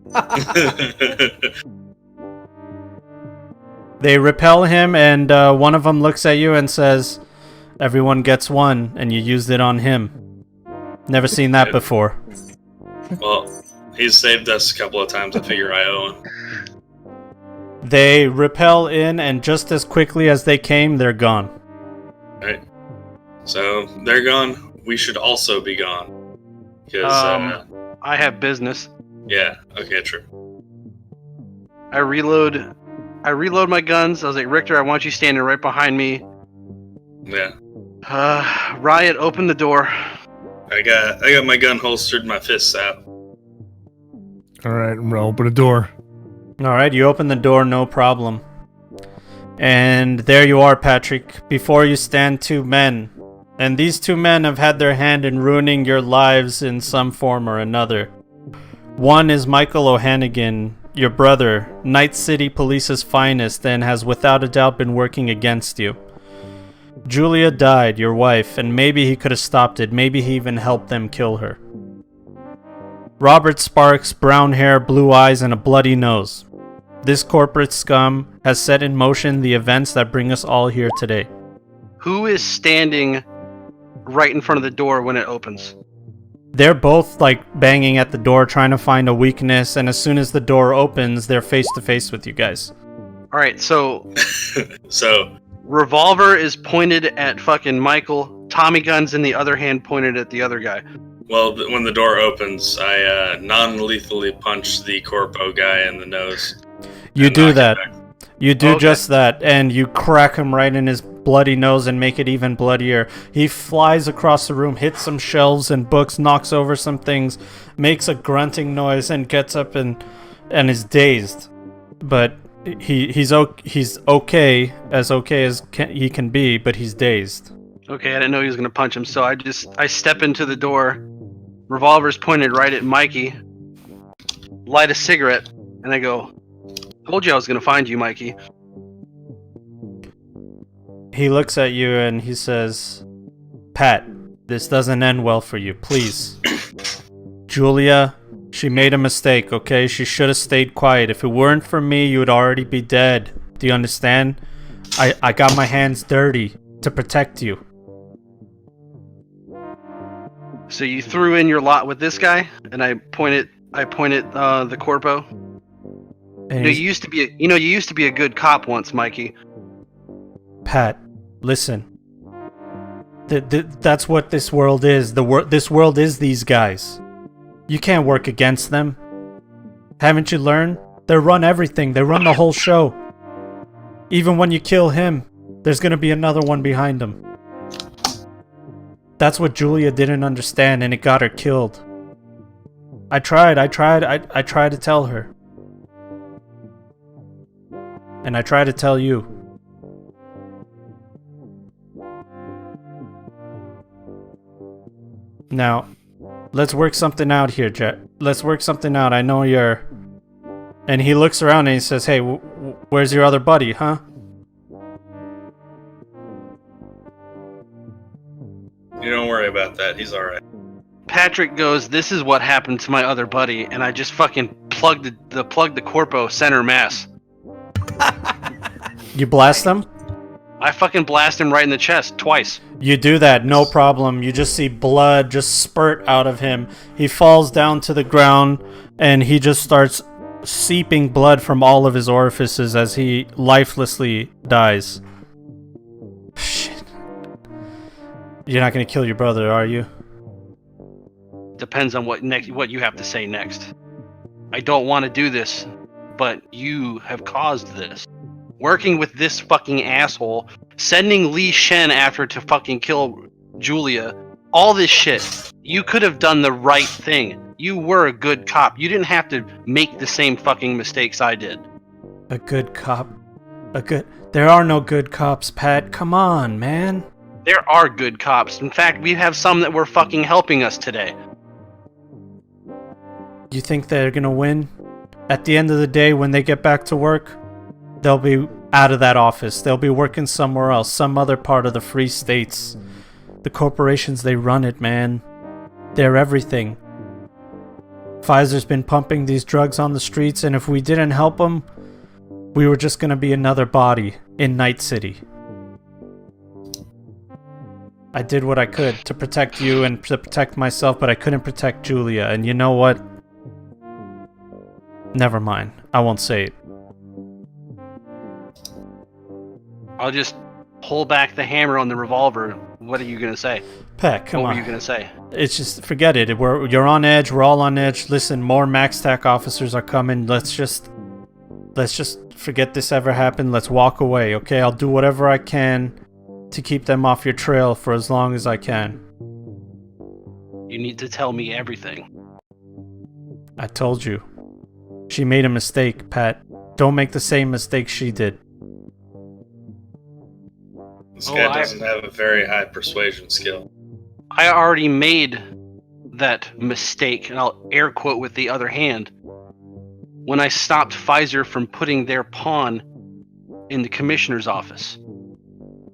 They repel him, and one of them looks at you and says, "Everyone gets one," and you used it on him. Never seen that before. Well, he's saved us a couple of times. I figure I owe him. They repel in, and just as quickly as they came, they're gone. Right. So they're gone. We should also be gone. Because I have business. Yeah. Okay. True. I reload my guns. I was like, Richter, I want you standing right behind me. Yeah. Riot, open the door. I got my gun holstered, my fists out. All right, I'm gonna open the door. All right, you open the door, no problem. And there you are, Patrick. Before you stand two men. And these two men have had their hand in ruining your lives in some form or another. One is Michael O'Hannigan, your brother, Night City Police's finest, and has without a doubt been working against you. Julia died, your wife, and maybe he could have stopped it. Maybe he even helped them kill her. Robert Sparks, brown hair, blue eyes, and a bloody nose. This corporate scum has set in motion the events that bring us all here today. Who is standing right in front of the door when it opens? They're both banging at the door trying to find a weakness, and as soon as the door opens, they're face to face with you guys. Alright, so... So... Revolver is pointed at fucking Michael. Tommy gun's in the other hand pointed at the other guy. Well, when the door opens, I non-lethally punch the corpo guy in the nose. You do that. You do just that, and you crack him right in his bloody nose and make it even bloodier. He flies across the room, hits some shelves and books, knocks over some things, makes a grunting noise, and gets up and is dazed. But he's okay as he can be, but he's dazed. Okay, I didn't know he was gonna punch him, so I step into the door. Revolver's pointed right at Mikey. Light a cigarette, and I go, "Told you I was gonna find you, Mikey." He looks at you and he says, "Pat, this doesn't end well for you, please. Julia, she made a mistake, okay? She should have stayed quiet. If it weren't for me, you would already be dead. Do you understand? I got my hands dirty to protect you." So you threw in your lot with this guy, and I pointed the corpo. And you used to be a good cop once, Mikey. Pat, listen. That's what this world is. This world is these guys. You can't work against them. Haven't you learned? They run everything. They run the whole show. Even when you kill him, there's gonna be another one behind him. That's what Julia didn't understand, and it got her killed. I tried to tell her. And I try to tell you. Now, let's work something out here, Jet. Let's work something out. I know you're... And he looks around and he says, "Hey, where's your other buddy, huh?" You don't worry about that. He's alright. Patrick goes, "This is what happened to my other buddy," and I just fucking plugged the corpo center mass. You blast him? I fucking blast him right in the chest twice. You do that, no problem. You just see blood just spurt out of him. He falls down to the ground, and he just starts seeping blood from all of his orifices as he lifelessly dies. Shit. You're not gonna kill your brother, are you? Depends on what you have to say next. I don't want to do this, but you have caused this. working with this fucking asshole, sending Li Shen after to fucking kill Julia, all this shit. You could have done the right thing. You were a good cop. You didn't have to make the same fucking mistakes I did. A good cop? There are no good cops, Pat. Come on, man. There are good cops. In fact, we have some that were fucking helping us today. You think they're gonna win? At the end of the day, when they get back to work, they'll be out of that office. They'll be working somewhere else, some other part of the Free States. The corporations, they run it, man. They're everything. Pfizer's been pumping these drugs on the streets, and if we didn't help them, we were just gonna be another body in Night City. I did what I could to protect you and to protect myself, but I couldn't protect Julia, and you know what? Never mind. I won't say it. I'll just pull back the hammer on the revolver. What are you gonna say? Pat, come on. What were you gonna say? It's just, forget it. You're on edge. We're all on edge. Listen, more MaxTac officers are coming. Let's just forget this ever happened. Let's walk away, okay? I'll do whatever I can to keep them off your trail for as long as I can. You need to tell me everything. I told you. She made a mistake, Pat. Don't make the same mistake she did. This guy doesn't have a very high persuasion skill. I already made that mistake, and I'll air quote with the other hand, when I stopped Pfizer from putting their pawn in the commissioner's office.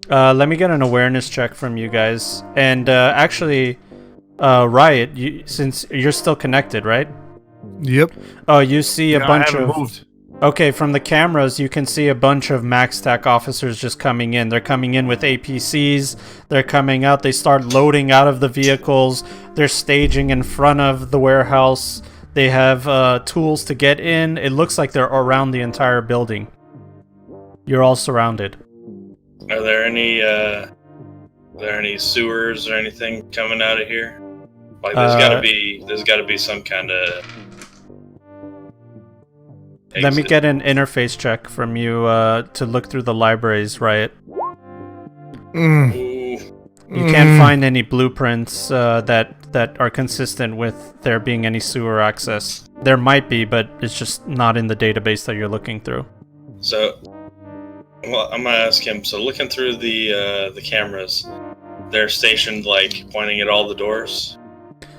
Let me get an awareness check from you guys. And actually, Riot, since you're still connected, right? Yep. Oh, you see a bunch I haven't of... moved. Okay, from the cameras, you can see a bunch of MaxTac officers just coming in. They're coming in with APCs. They're coming out. They start loading out of the vehicles. They're staging in front of the warehouse. They have tools to get in. It looks like they're around the entire building. You're all surrounded. Are there any sewers or anything coming out of here? Like there's gotta be some kind of exit. Let me get an interface check from you to look through the libraries, Riot. You can't find any blueprints that are consistent with there being any sewer access. There might be, but it's just not in the database that you're looking through. So, well, I'm gonna ask him. So, looking through the cameras, they're stationed like pointing at all the doors.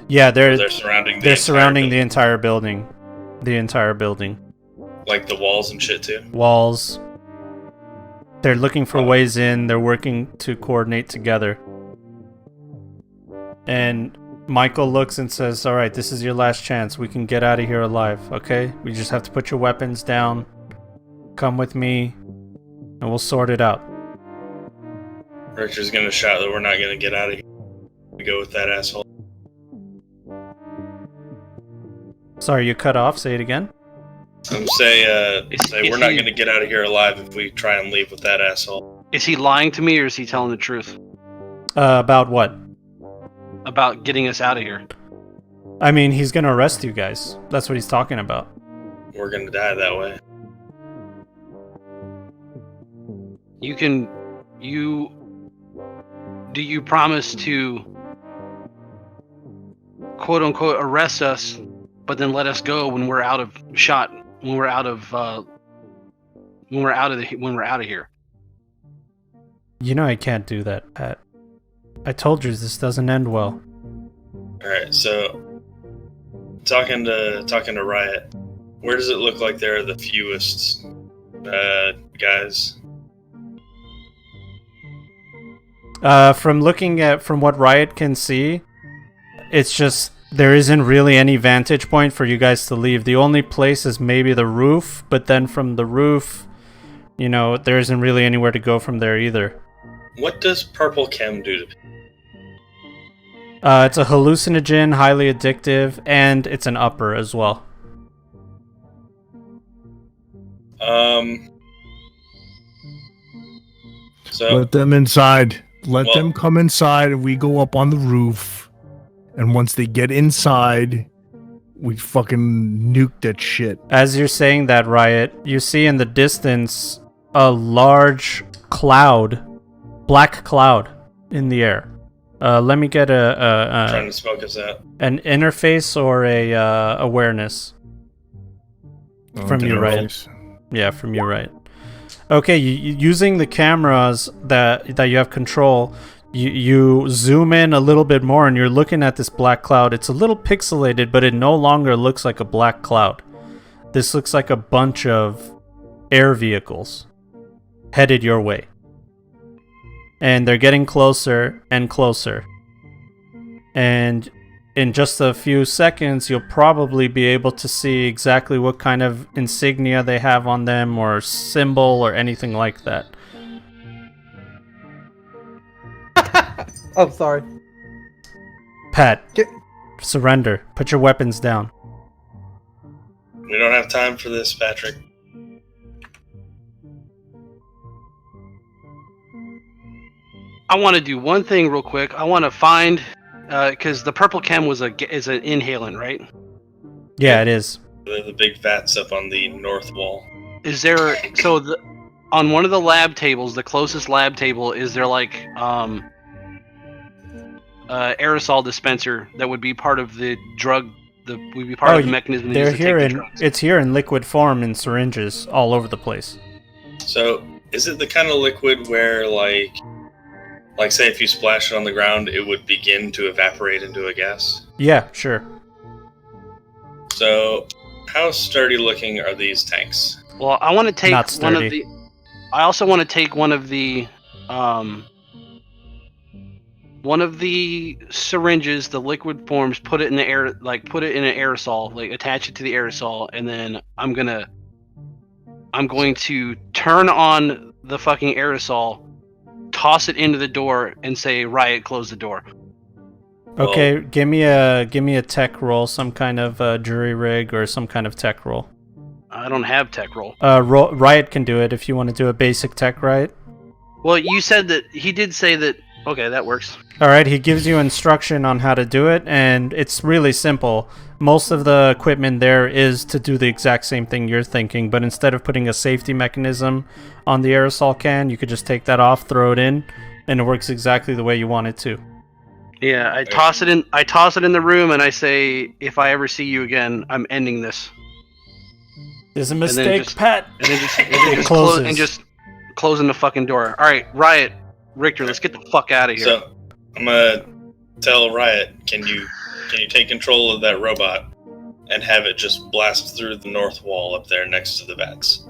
Yeah, they're surrounding. They're surrounding the entire building. The entire building. Like the walls and shit too. Walls. They're looking for ways in. They're working to coordinate together. And Michael looks and says, "All right, this is your last chance. We can get out of here alive, okay? We just have to put your weapons down. Come with me, and we'll sort it out." Richard's gonna shout that we're not gonna get out of here. We go with that asshole. Sorry, you cut off. Say it again. Say we're not gonna get out of here alive if we try and leave with that asshole. Is he lying to me, or is he telling the truth? About what? About getting us out of here. I mean, he's gonna arrest you guys. That's what he's talking about. We're gonna die that way. Do you promise to quote unquote arrest us, but then let us go when we're out of shot, when we're out of here? You know I can't do that, Pat. I told you this doesn't end well. Alright, so talking to Riot, where does it look like there are the fewest guys? From what Riot can see, it's just there isn't really any vantage point for you guys to leave. The only place is maybe the roof, but then from the roof, you know, there isn't really anywhere to go from there either. What does purple chem do to people? It's a hallucinogen, highly addictive, and it's an upper as well. So let them inside. Let them come inside, and we go up on the roof. And once they get inside, we fucking nuke that shit. As you're saying that, Riot, you see in the distance a large cloud, black cloud in the air. Let me get Trying to smoke us out. an interface or a awareness from you, right? Yeah, from you, right? Okay, using the cameras that you have control, you zoom in a little bit more, and you're looking at this black cloud. It's a little pixelated, but it no longer looks like a black cloud. This looks like a bunch of air vehicles headed your way. And they're getting closer and closer. And in just a few seconds, you'll probably be able to see exactly what kind of insignia they have on them, or symbol, or anything like that. Oh, sorry. Pat, surrender. Put your weapons down. We don't have time for this, Patrick. I want to do one thing real quick. I want to find, because the purple chem is an inhalant, right? Yeah, it is. The big vats up on the north wall. Is there on one of the lab tables, the closest lab table, is there like aerosol dispenser that would be part of the drug? Would be part of the mechanism. They're here it's here in liquid form in syringes all over the place. So, is it the kind of liquid where, like say if you splash it on the ground, it would begin to evaporate into a gas? Yeah, sure. So, how sturdy looking are these tanks? Well, I want to take Not one of sturdy. the. I also want to take one of the syringes, the liquid forms, put it in the air, put it in an aerosol, attach it to the aerosol, and then I'm going to turn on the fucking aerosol, toss it into the door, and say, "Riot, close the door." Okay, give me a tech roll, some kind of jury rig or some kind of tech roll. I don't have tech roll. Riot can do it if you want to do a basic tech, right? Well, you said that he did say that. Okay, that works. All right, he gives you instruction on how to do it, and it's really simple. Most of the equipment there is to do the exact same thing you're thinking, but instead of putting a safety mechanism on the aerosol can, you could just take that off, throw it in, and it works exactly the way you want it to. Yeah, I toss it in the room, and I say, "If I ever see you again, I'm ending this." There's a mistake, Pat. And then just closing the fucking door. All right, Riot, Richter, let's get the fuck out of here. So, I'm gonna tell Riot, can you take control of that robot and have it just blast through the north wall up there next to the vats?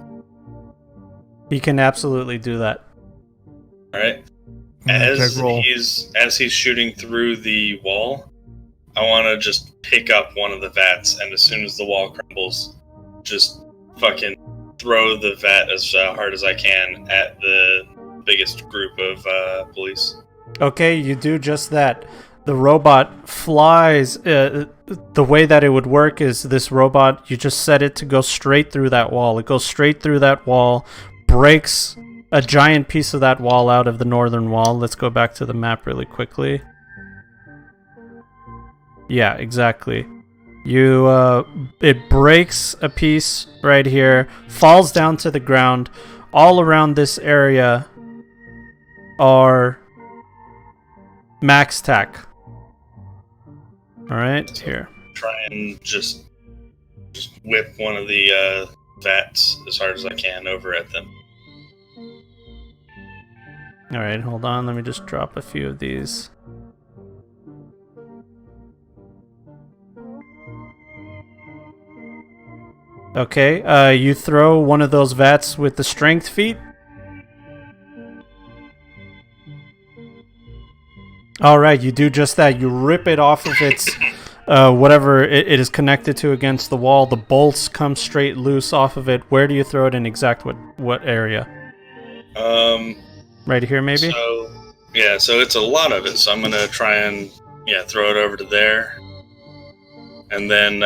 He can absolutely do that. All right. As he's shooting through the wall, I want to just pick up one of the vats, and as soon as the wall crumbles, just fucking throw the vat as hard as I can at the biggest group of police. Okay, you do just that. The robot flies. The way that it would work is this robot, you just set it to go straight through that wall. It goes straight through that wall, breaks a giant piece of that wall out of the northern wall. Let's go back to the map really quickly. Yeah, exactly. It breaks a piece right here, falls down to the ground. All around this area are max tac. All right, here. Try and just whip one of the vats as hard as I can over at them. All right, hold on. Let me just drop a few of these. Okay, you throw one of those vats with the strength feat. All right, you do just that. You rip it off of its whatever it is connected to against the wall. The bolts come straight loose off of it. Where do you throw it in exact what area? Right here, maybe? So it's a lot of it. So I'm going to try and throw it over to there. And then,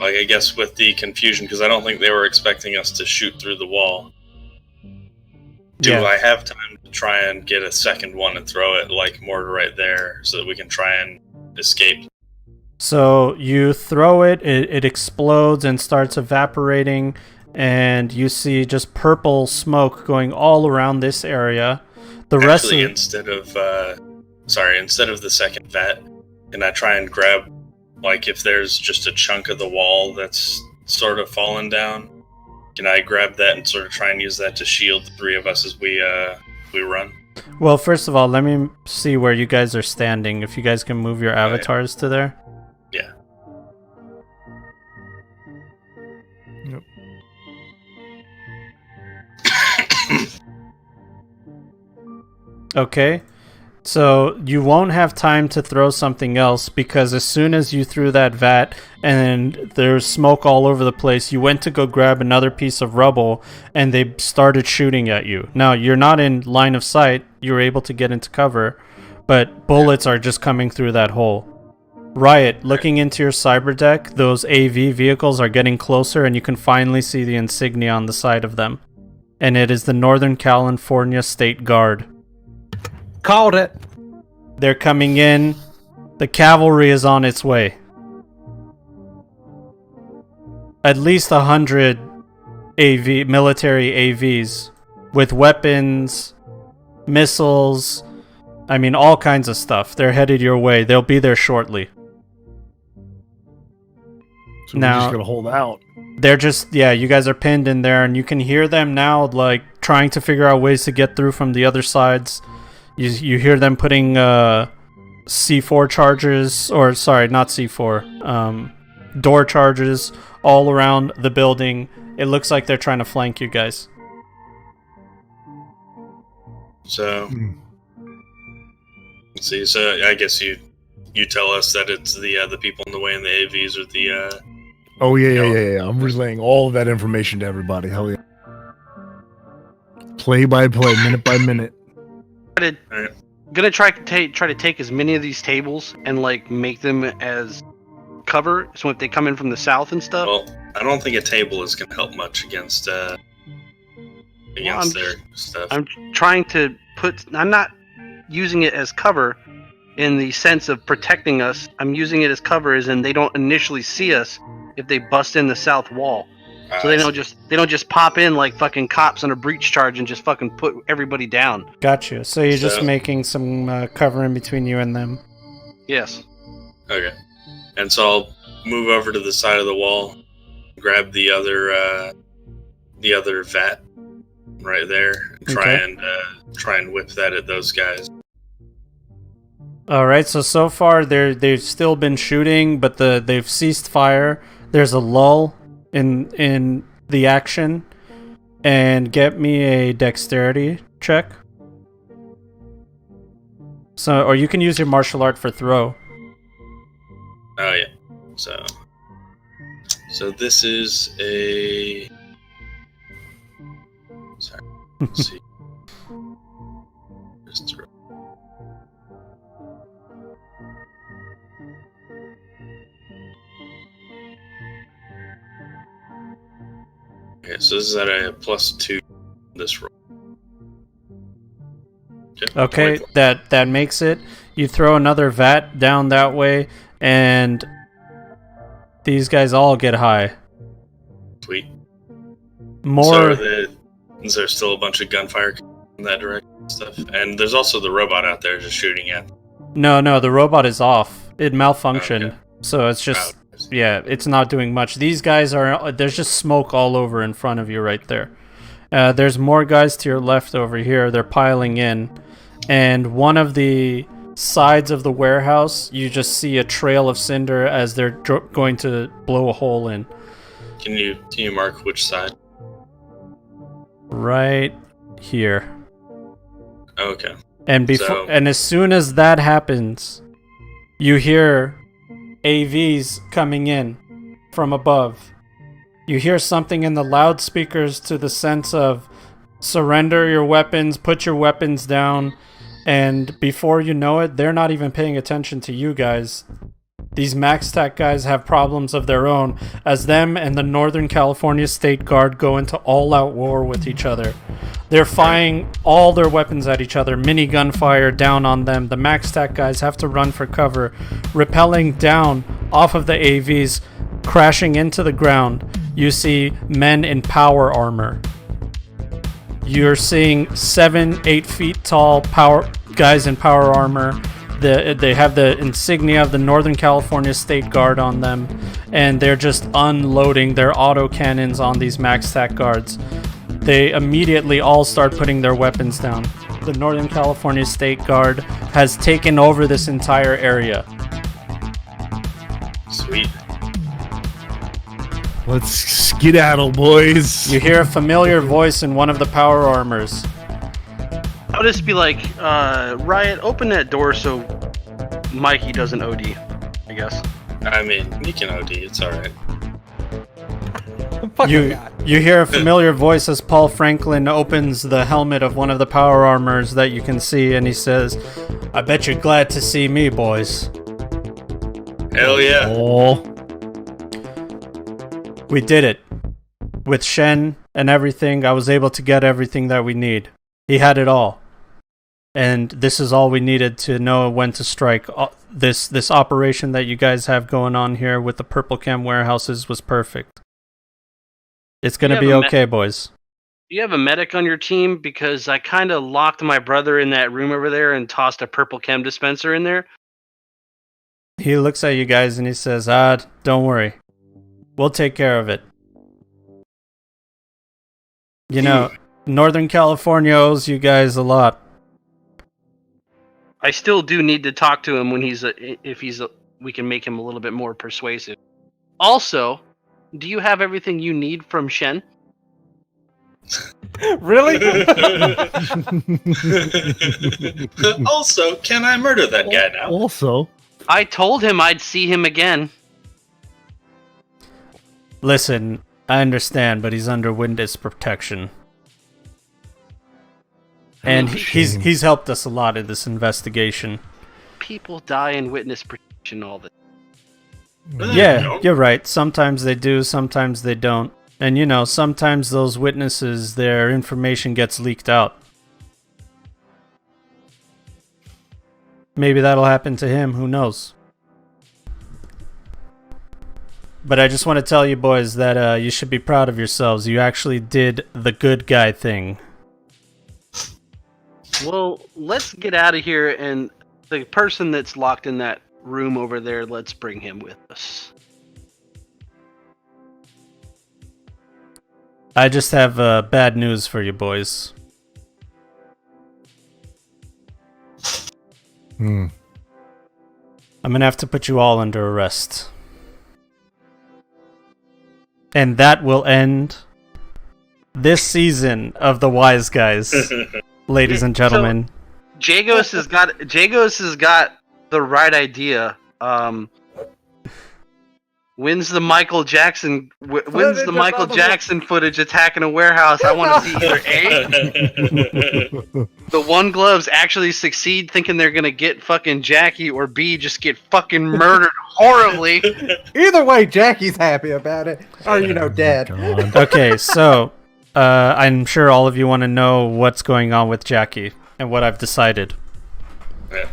I guess with the confusion, because I don't think they were expecting us to shoot through the wall. Do I have time to try and get a second one and throw it like mortar right there so that we can try and escape? So you throw it, it explodes and starts evaporating, and you see just purple smoke going all around this area. The rest Actually, of instead of the second vat, can I try and grab, like, if there's just a chunk of the wall that's sort of fallen down? Can I grab that and sort of try and use that to shield the three of us as we run? Well, first of all, let me see where you guys are standing. If you guys can move your avatars to there. Yeah. Yep. Okay. So you won't have time to throw something else because as soon as you threw that vat and there's smoke all over the place, you went to go grab another piece of rubble and they started shooting at you. Now, you're not in line of sight. You were able to get into cover, but bullets are just coming through that hole. Riot, looking into your cyber deck, those AV vehicles are getting closer and you can finally see the insignia on the side of them. And it is the Northern California State Guard. Called it. They're coming in. The cavalry is on its way. At least 100 military AVs with weapons, missiles, I mean all kinds of stuff. They're headed your way. They'll be there shortly. So Now- we're just gonna hold out. They're just, yeah, you guys are pinned in there and you can hear them now like trying to figure out ways to get through from the other sides. You hear them putting C4 charges, or sorry, not C4, door charges all around the building. It looks like they're trying to flank you guys. So, let's see. So I guess you tell us that it's the people in the way in the AVs or the Oh yeah. I'm relaying all of that information to everybody. Hell yeah. Play by play, minute by minute. Alright. Gonna try to take as many of these tables and like make them as cover, so if they come in from the south and stuff. Well, I don't think a table is going to help much against their stuff. I'm trying to I'm not using it as cover in the sense of protecting us. I'm using it as cover as in they don't initially see us if they bust in the south wall. So they don't just pop in like fucking cops on a breach charge and just fucking put everybody down. Gotcha. So you're just making some cover in between you and them. Yes. Okay. And so I'll move over to the side of the wall, grab the other vat right there, and try and whip that at those guys. All right. So far they've still been shooting, but they've ceased fire. There's a lull in the action, and get me a dexterity check. So, or you can use your martial art for throw. Oh yeah. So this is a. Sorry. Let's see. Just throw. Okay, so this is at a +2 this roll. Okay, 24. that makes it. You throw another vat down that way, and these guys all get high. Sweet. More. So is there still a bunch of gunfire in that direction and stuff? And there's also the robot out there just shooting at them. No, the robot is off. It malfunctioned, Okay. so it's just yeah, it's not doing much. These guys there's just smoke all over in front of you right there. There's more guys to your left over here. They're piling in, and one of the sides of the warehouse, you just see a trail of cinder as they're going to blow a hole in. Can you mark which side? Right here. Okay. And and as soon as that happens, you hear AVs coming in from above. You hear something in the loudspeakers to the sense of surrender your weapons, put your weapons down, and before you know it, they're not even paying attention to you guys. These MaxTac guys have problems of their own as them and the Northern California State Guard go into all-out war with each other. They're firing all their weapons at each other, minigun fire down on them. The MaxTac guys have to run for cover, rappelling down off of the AVs, crashing into the ground, you see men in power armor. You're seeing 7-8 feet tall power guys in power armor. They have the insignia of the Northern California State Guard on them, and they're just unloading their autocannons on these MaxTac guards. They immediately all start putting their weapons down. The Northern California State Guard has taken over this entire area. Sweet. Let's skedaddle, boys. You hear a familiar voice in one of the power armors. I'll just be like, Riot, open that door so Mikey doesn't OD, I guess. I mean, you can OD, it's alright. You hear a familiar voice as Paul Franklin opens the helmet of one of the power armors that you can see, and he says, "I bet you're glad to see me, boys. Hell yeah. Oh. We did it. With Shen and everything, I was able to get everything that we need. He had it all. And this is all we needed to know when to strike. This operation that you guys have going on here with the Purple Chem warehouses was perfect. It's going to be okay, boys." Do you have a medic on your team? Because I kind of locked my brother in that room over there and tossed a Purple Chem dispenser in there. He looks at you guys and he says, don't worry. We'll take care of it. You know, Northern California owes you guys a lot. I still do need to talk to him when we can make him a little bit more persuasive. Also, do you have everything you need from Shen? Really? Also, can I murder that guy now? Also, I told him I'd see him again. Listen, I understand, but he's under witness protection. And he's helped us a lot in this investigation. People die in witness protection all the time. Yeah, you're right. Sometimes they do, sometimes they don't. And you know, sometimes those witnesses, their information gets leaked out. Maybe that'll happen to him, who knows? But I just want to tell you boys that you should be proud of yourselves. You actually did the good guy thing. Well, let's get out of here, and the person that's locked in that room over there, let's bring him with us. I just have bad news for you boys. I'm gonna have to put you all under arrest. And that will end this season of the Wise Guys, ladies and gentlemen. So, Jagos has got the right idea. When's the Michael Jackson footage attacking a warehouse? I want to see either A, the One Gloves actually succeed thinking they're gonna get fucking Jackie, or B, just get fucking murdered horribly. Either way, Jackie's happy about it. Or, dead. Okay, so I'm sure all of you want to know what's going on with Jackie and what I've decided.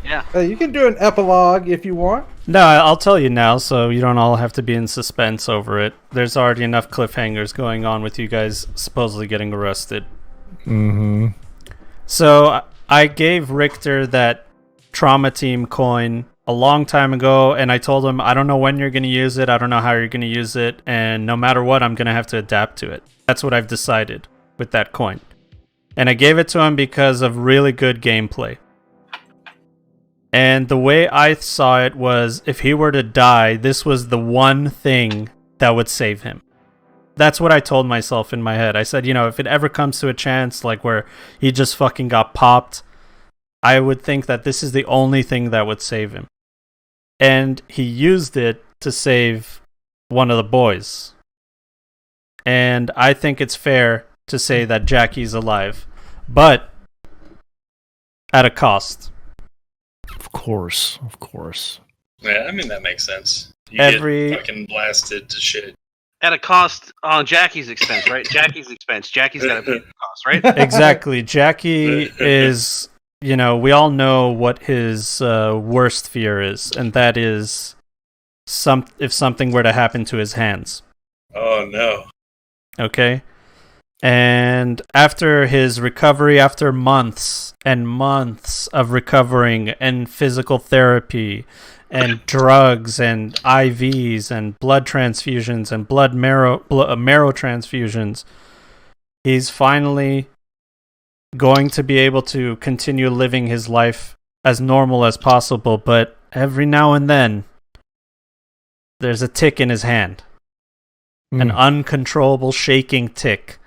Yeah. You can do an epilogue if you want. No, I'll tell you now, so you don't all have to be in suspense over it. There's already enough cliffhangers going on with you guys supposedly getting arrested. Mm-hmm. So I gave Richter that Trauma Team coin a long time ago, and I told him, I don't know when you're going to use it, I don't know how you're going to use it, and no matter what, I'm going to have to adapt to it. That's what I've decided with that coin. And I gave it to him because of really good gameplay. And the way I saw it was, if he were to die, this was the one thing that would save him. That's what I told myself in my head. I said, if it ever comes to a chance like where he just fucking got popped, I would think that this is the only thing that would save him. And he used it to save one of the boys. And I think it's fair to say that Jackie's alive. But at a cost. Of course. Yeah, I mean, that makes sense. You get fucking blasted to shit. At a cost on Jackie's expense, right? Jackie's expense. Jackie's got to pay the cost, right? Exactly. Jackie is, we all know what his worst fear is, and that is if something were to happen to his hands. Oh no. Okay? And after his recovery, after months and months of recovering and physical therapy and drugs and IVs and blood transfusions and marrow transfusions, he's finally going to be able to continue living his life as normal as possible. But every now and then, there's a tick in his hand, an uncontrollable shaking tick.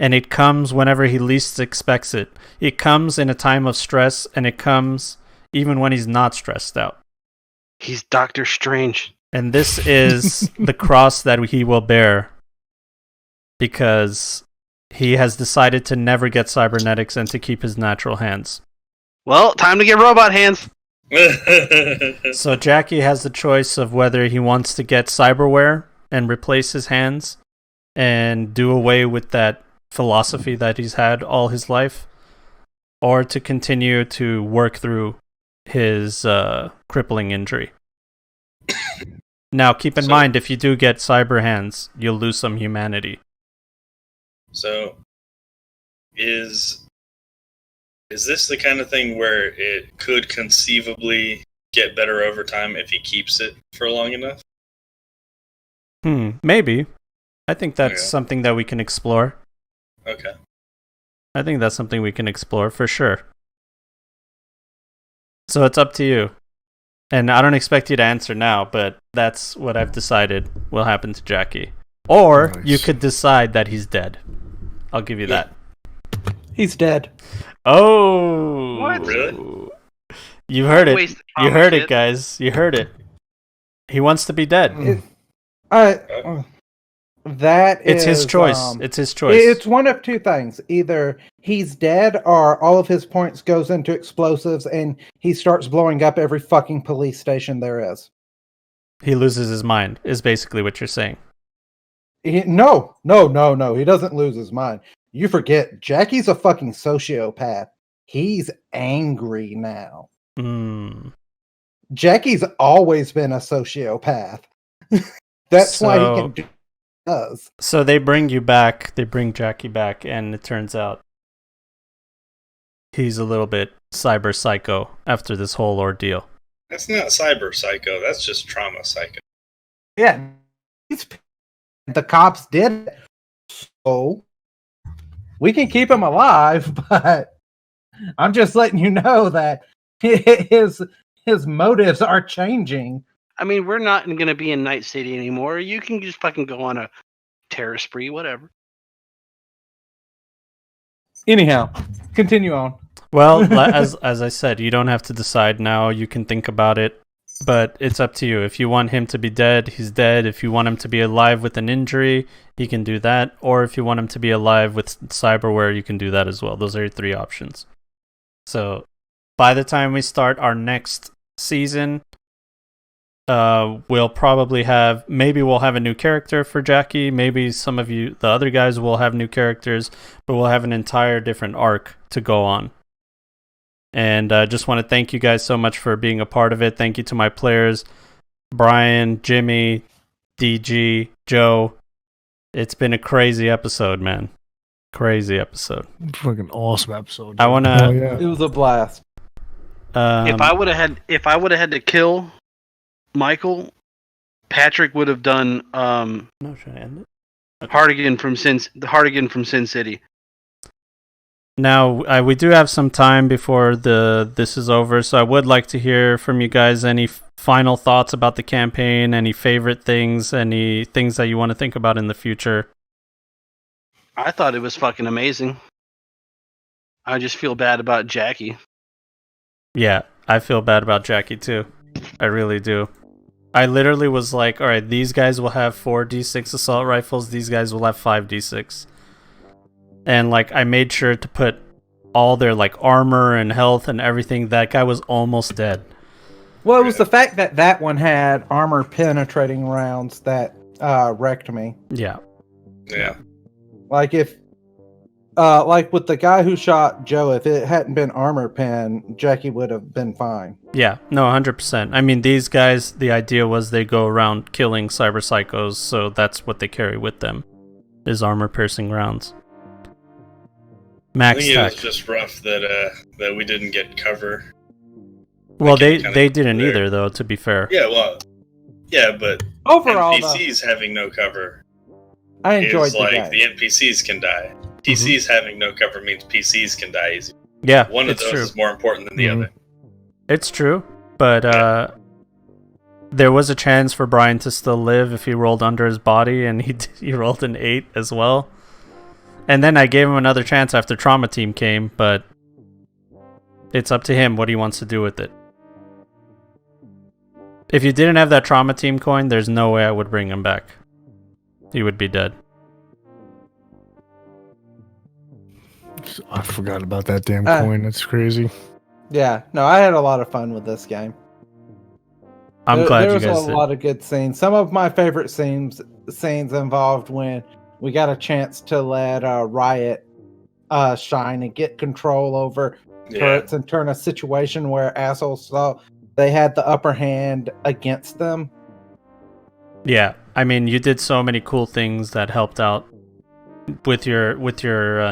And it comes whenever he least expects it. It comes in a time of stress, and it comes even when he's not stressed out. He's Doctor Strange. And this is the cross that he will bear, because he has decided to never get cybernetics and to keep his natural hands. Well, time to get robot hands. So Jackie has the choice of whether he wants to get cyberware and replace his hands and do away with that philosophy that he's had all his life, or to continue to work through his crippling injury. Now, keep in mind, if you do get cyber hands, you'll lose some humanity. So, is this the kind of thing where it could conceivably get better over time if he keeps it for long enough? Maybe. I think that's something that we can explore. Okay. I think that's something we can explore for sure. So it's up to you. And I don't expect you to answer now, but that's what I've decided will happen to Jackie. Or you could decide that he's dead. I'll give you that. He's dead. Oh! What? Really? You heard it. Waste of You heard it, shit. guys. You heard it. He wants to be dead. It's his choice. It's his choice. It's one of two things. Either he's dead or all of his points goes into explosives and he starts blowing up every fucking police station there is. He loses his mind, is basically what you're saying. No. He doesn't lose his mind. You forget, Jackie's a fucking sociopath. He's angry now. Jackie's always been a sociopath. That's why he can do what he does. So they bring Jackie back, and it turns out he's a little bit cyber psycho after this whole ordeal. That's not cyber psycho, that's just trauma psycho. Yeah. The cops did it. So we can keep him alive, but I'm just letting you know that his motives are changing. I mean, we're not going to be in Night City anymore. You can just fucking go on a terror spree, whatever. Anyhow, continue on. Well, as I said, you don't have to decide now. You can think about it, but it's up to you. If you want him to be dead, he's dead. If you want him to be alive with an injury, he can do that. Or if you want him to be alive with cyberware, you can do that as well. Those are your three options. So by the time we start our next season, we'll probably have a new character for Jackie. Maybe some of you, the other guys, will have new characters, but we'll have an entire different arc to go on. And I just want to thank you guys so much for being a part of it. Thank you to my players, Brian, Jimmy, DG, Joe. It's been a crazy episode, man. Crazy episode. Fucking awesome episode. I want to... It was a blast. If I would have had to kill Michael, Patrick would have done No, should I end it? Okay. Hardigan from Sin City. Now, we do have some time before this is over, so I would like to hear from you guys any final thoughts about the campaign, any favorite things, any things that you want to think about in the future. I thought it was fucking amazing. I just feel bad about Jackie. Yeah, I feel bad about Jackie too. I really do. I literally was like, alright, these guys will have 4d6 assault rifles, these guys will have 5d6. And like, I made sure to put all their like armor and health and everything. That guy was almost dead. Well, it was the fact that one had armor penetrating rounds that wrecked me. Yeah. Yeah. Like if like with the guy who shot Joe, if it hadn't been armor pen, Jackie would have been fine. Yeah, no, 100%. I mean, these guys, the idea was they go around killing cyber psychos, so that's what they carry with them, is armor-piercing rounds. I Max think it was tech. just rough that we didn't get cover. Well, Like, it they kinda didn't there. either, though, to be fair. Yeah, well, yeah, but Overall, though, NPCs having no cover I enjoyed is the like game. the NPCs can die. PCs having no cover means PCs can die easy. Yeah, One of it's those true. is more important than the Mhm. other. It's true, but there was a chance for Brian to still live if he rolled under his body, and he rolled an 8 as well. And then I gave him another chance after Trauma Team came, but it's up to him what he wants to do with it. If you didn't have that Trauma Team coin, there's no way I would bring him back. He would be dead. I forgot about that damn Uh, coin. That's crazy. Yeah, no, I had a lot of fun with this game. I'm glad there you was guys a did. lot of good scenes. Some of my favorite scenes involved when we got a chance to let Riot shine and get control over Yeah, turrets and turn a situation where assholes thought they had the upper hand against them. Yeah, I mean, you did so many cool things that helped out with your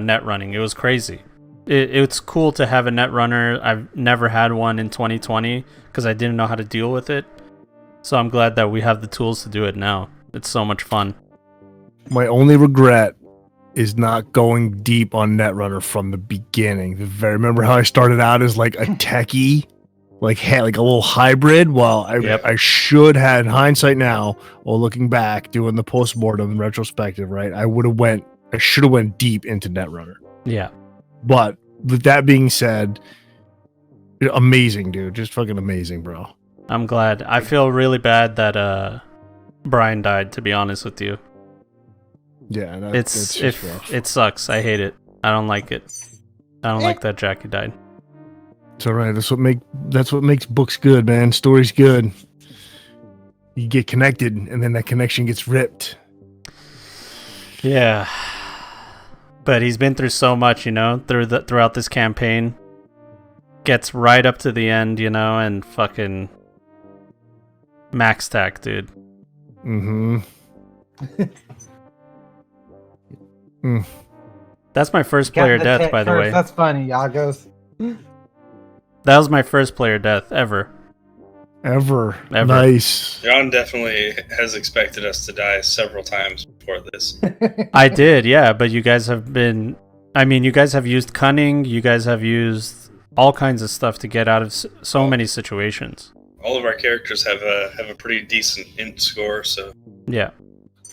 net running. It was crazy. It's cool to have a net runner. I've never had one in 2020 because I didn't know how to deal with it. So I'm glad that we have the tools to do it now. It's so much fun. My only regret is not going deep on Netrunner from the beginning. Remember how I started out as like a techie, like a little hybrid? Well, I should have, in hindsight now, or looking back, doing the postmortem and retrospective, right? I should have went deep into Netrunner. Yeah. But with that being said, amazing, dude. Just fucking amazing, bro. I'm glad. I feel really bad that Brian died, to be honest with you. Yeah, It's just rough. it sucks. I hate it. I don't like it. I don't like that Jackie died. It's all right. That's what makes books good, man. Stories good. You get connected, and then that connection gets ripped. Yeah. But he's been through so much, throughout this campaign. Gets right up to the end, and fucking max tack, dude. Mm-hmm. That's my first player death, by the way. That's funny, Yagos. That was my first player death ever. Ever. Ever. Nice. John definitely has expected us to die several times before this. I did, yeah, but you guys have you guys have used cunning, you guys have used all kinds of stuff to get out of so many situations. All of our characters have a pretty decent int score, so Yeah.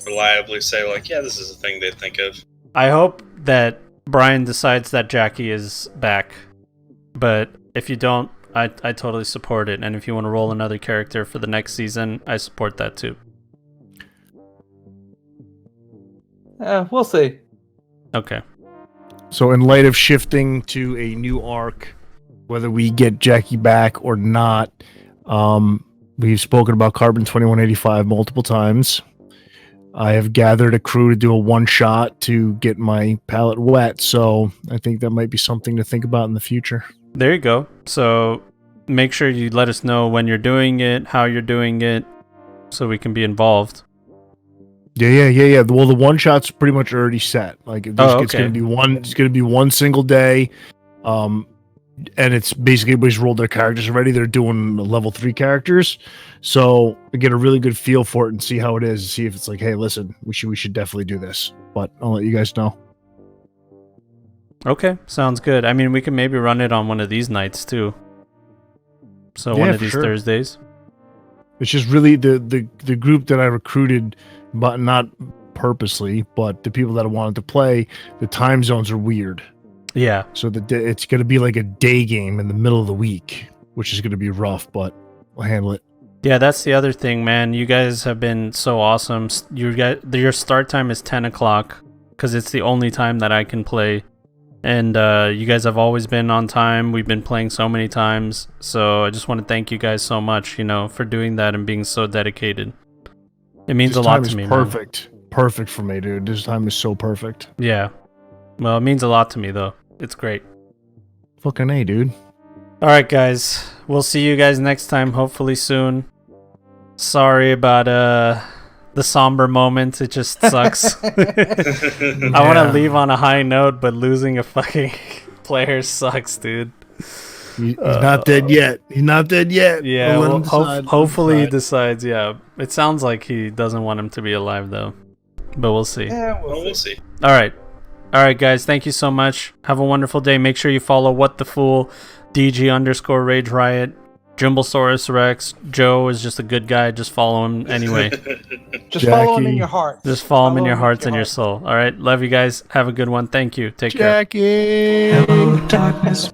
reliably say like, yeah, this is a thing they think of. I hope that Brian decides that Jackie is back, but if you don't, I totally support it, and if you want to roll another character for the next season, I support that too. We'll see. Okay. So in light of shifting to a new arc, whether we get Jackie back or not, we've spoken about Carbon 2185 multiple times. I have gathered a crew to do a one-shot to get my palette wet, so I think that might be something to think about in the future. There you go. So make sure you let us know when you're doing it, how you're doing it, so we can be involved. Yeah. Well, the one shot's pretty much already set. Like, it's okay. gonna be one. It's gonna be one single day, and it's basically everybody's rolled their characters already. They're doing level 3 characters, so I get a really good feel for it and see how it is. And see if it's like, hey, listen, we should definitely do this. But I'll let you guys know. Okay, sounds good. I mean, we can maybe run it on one of these nights too. So Yeah, one of for these sure. Thursdays. It's just really the group that I recruited, but not purposely, but the people that I wanted to play, the time zones are weird. Yeah. So it's going to be like a day game in the middle of the week, which is going to be rough, but we'll handle it. Yeah, that's the other thing, man. You guys have been so awesome. Your start time is 10 o'clock because it's the only time that I can play. And you guys have always been on time. We've been playing so many times. So I just want to thank you guys so much, for doing that and being so dedicated. It means This a lot time to is me, man. perfect. Perfect for me, dude. This time is so perfect. Yeah. Well, it means a lot to me, though. It's great. Fucking A, dude. All right, guys. We'll see you guys next time, hopefully soon. Sorry about the somber moment. It just sucks. I want to leave on a high note, but losing a fucking player sucks, dude. He's not dead yet. He's not dead yet. Yeah, We'll let well, him decide. hopefully he decides. Yeah, it sounds like he doesn't want him to be alive, though. But we'll see. Yeah, We'll see. All right, guys. Thank you so much. Have a wonderful day. Make sure you follow What the Fool, DG_Rage Riot, Jumbosaurus Rex. Joe is just a good guy. Just follow him anyway. just follow him in Jackie. your heart. Just follow him in your him hearts and your soul. All right. Love you guys. Have a good one. Thank you. Take care. Jackie. Hello, darkness.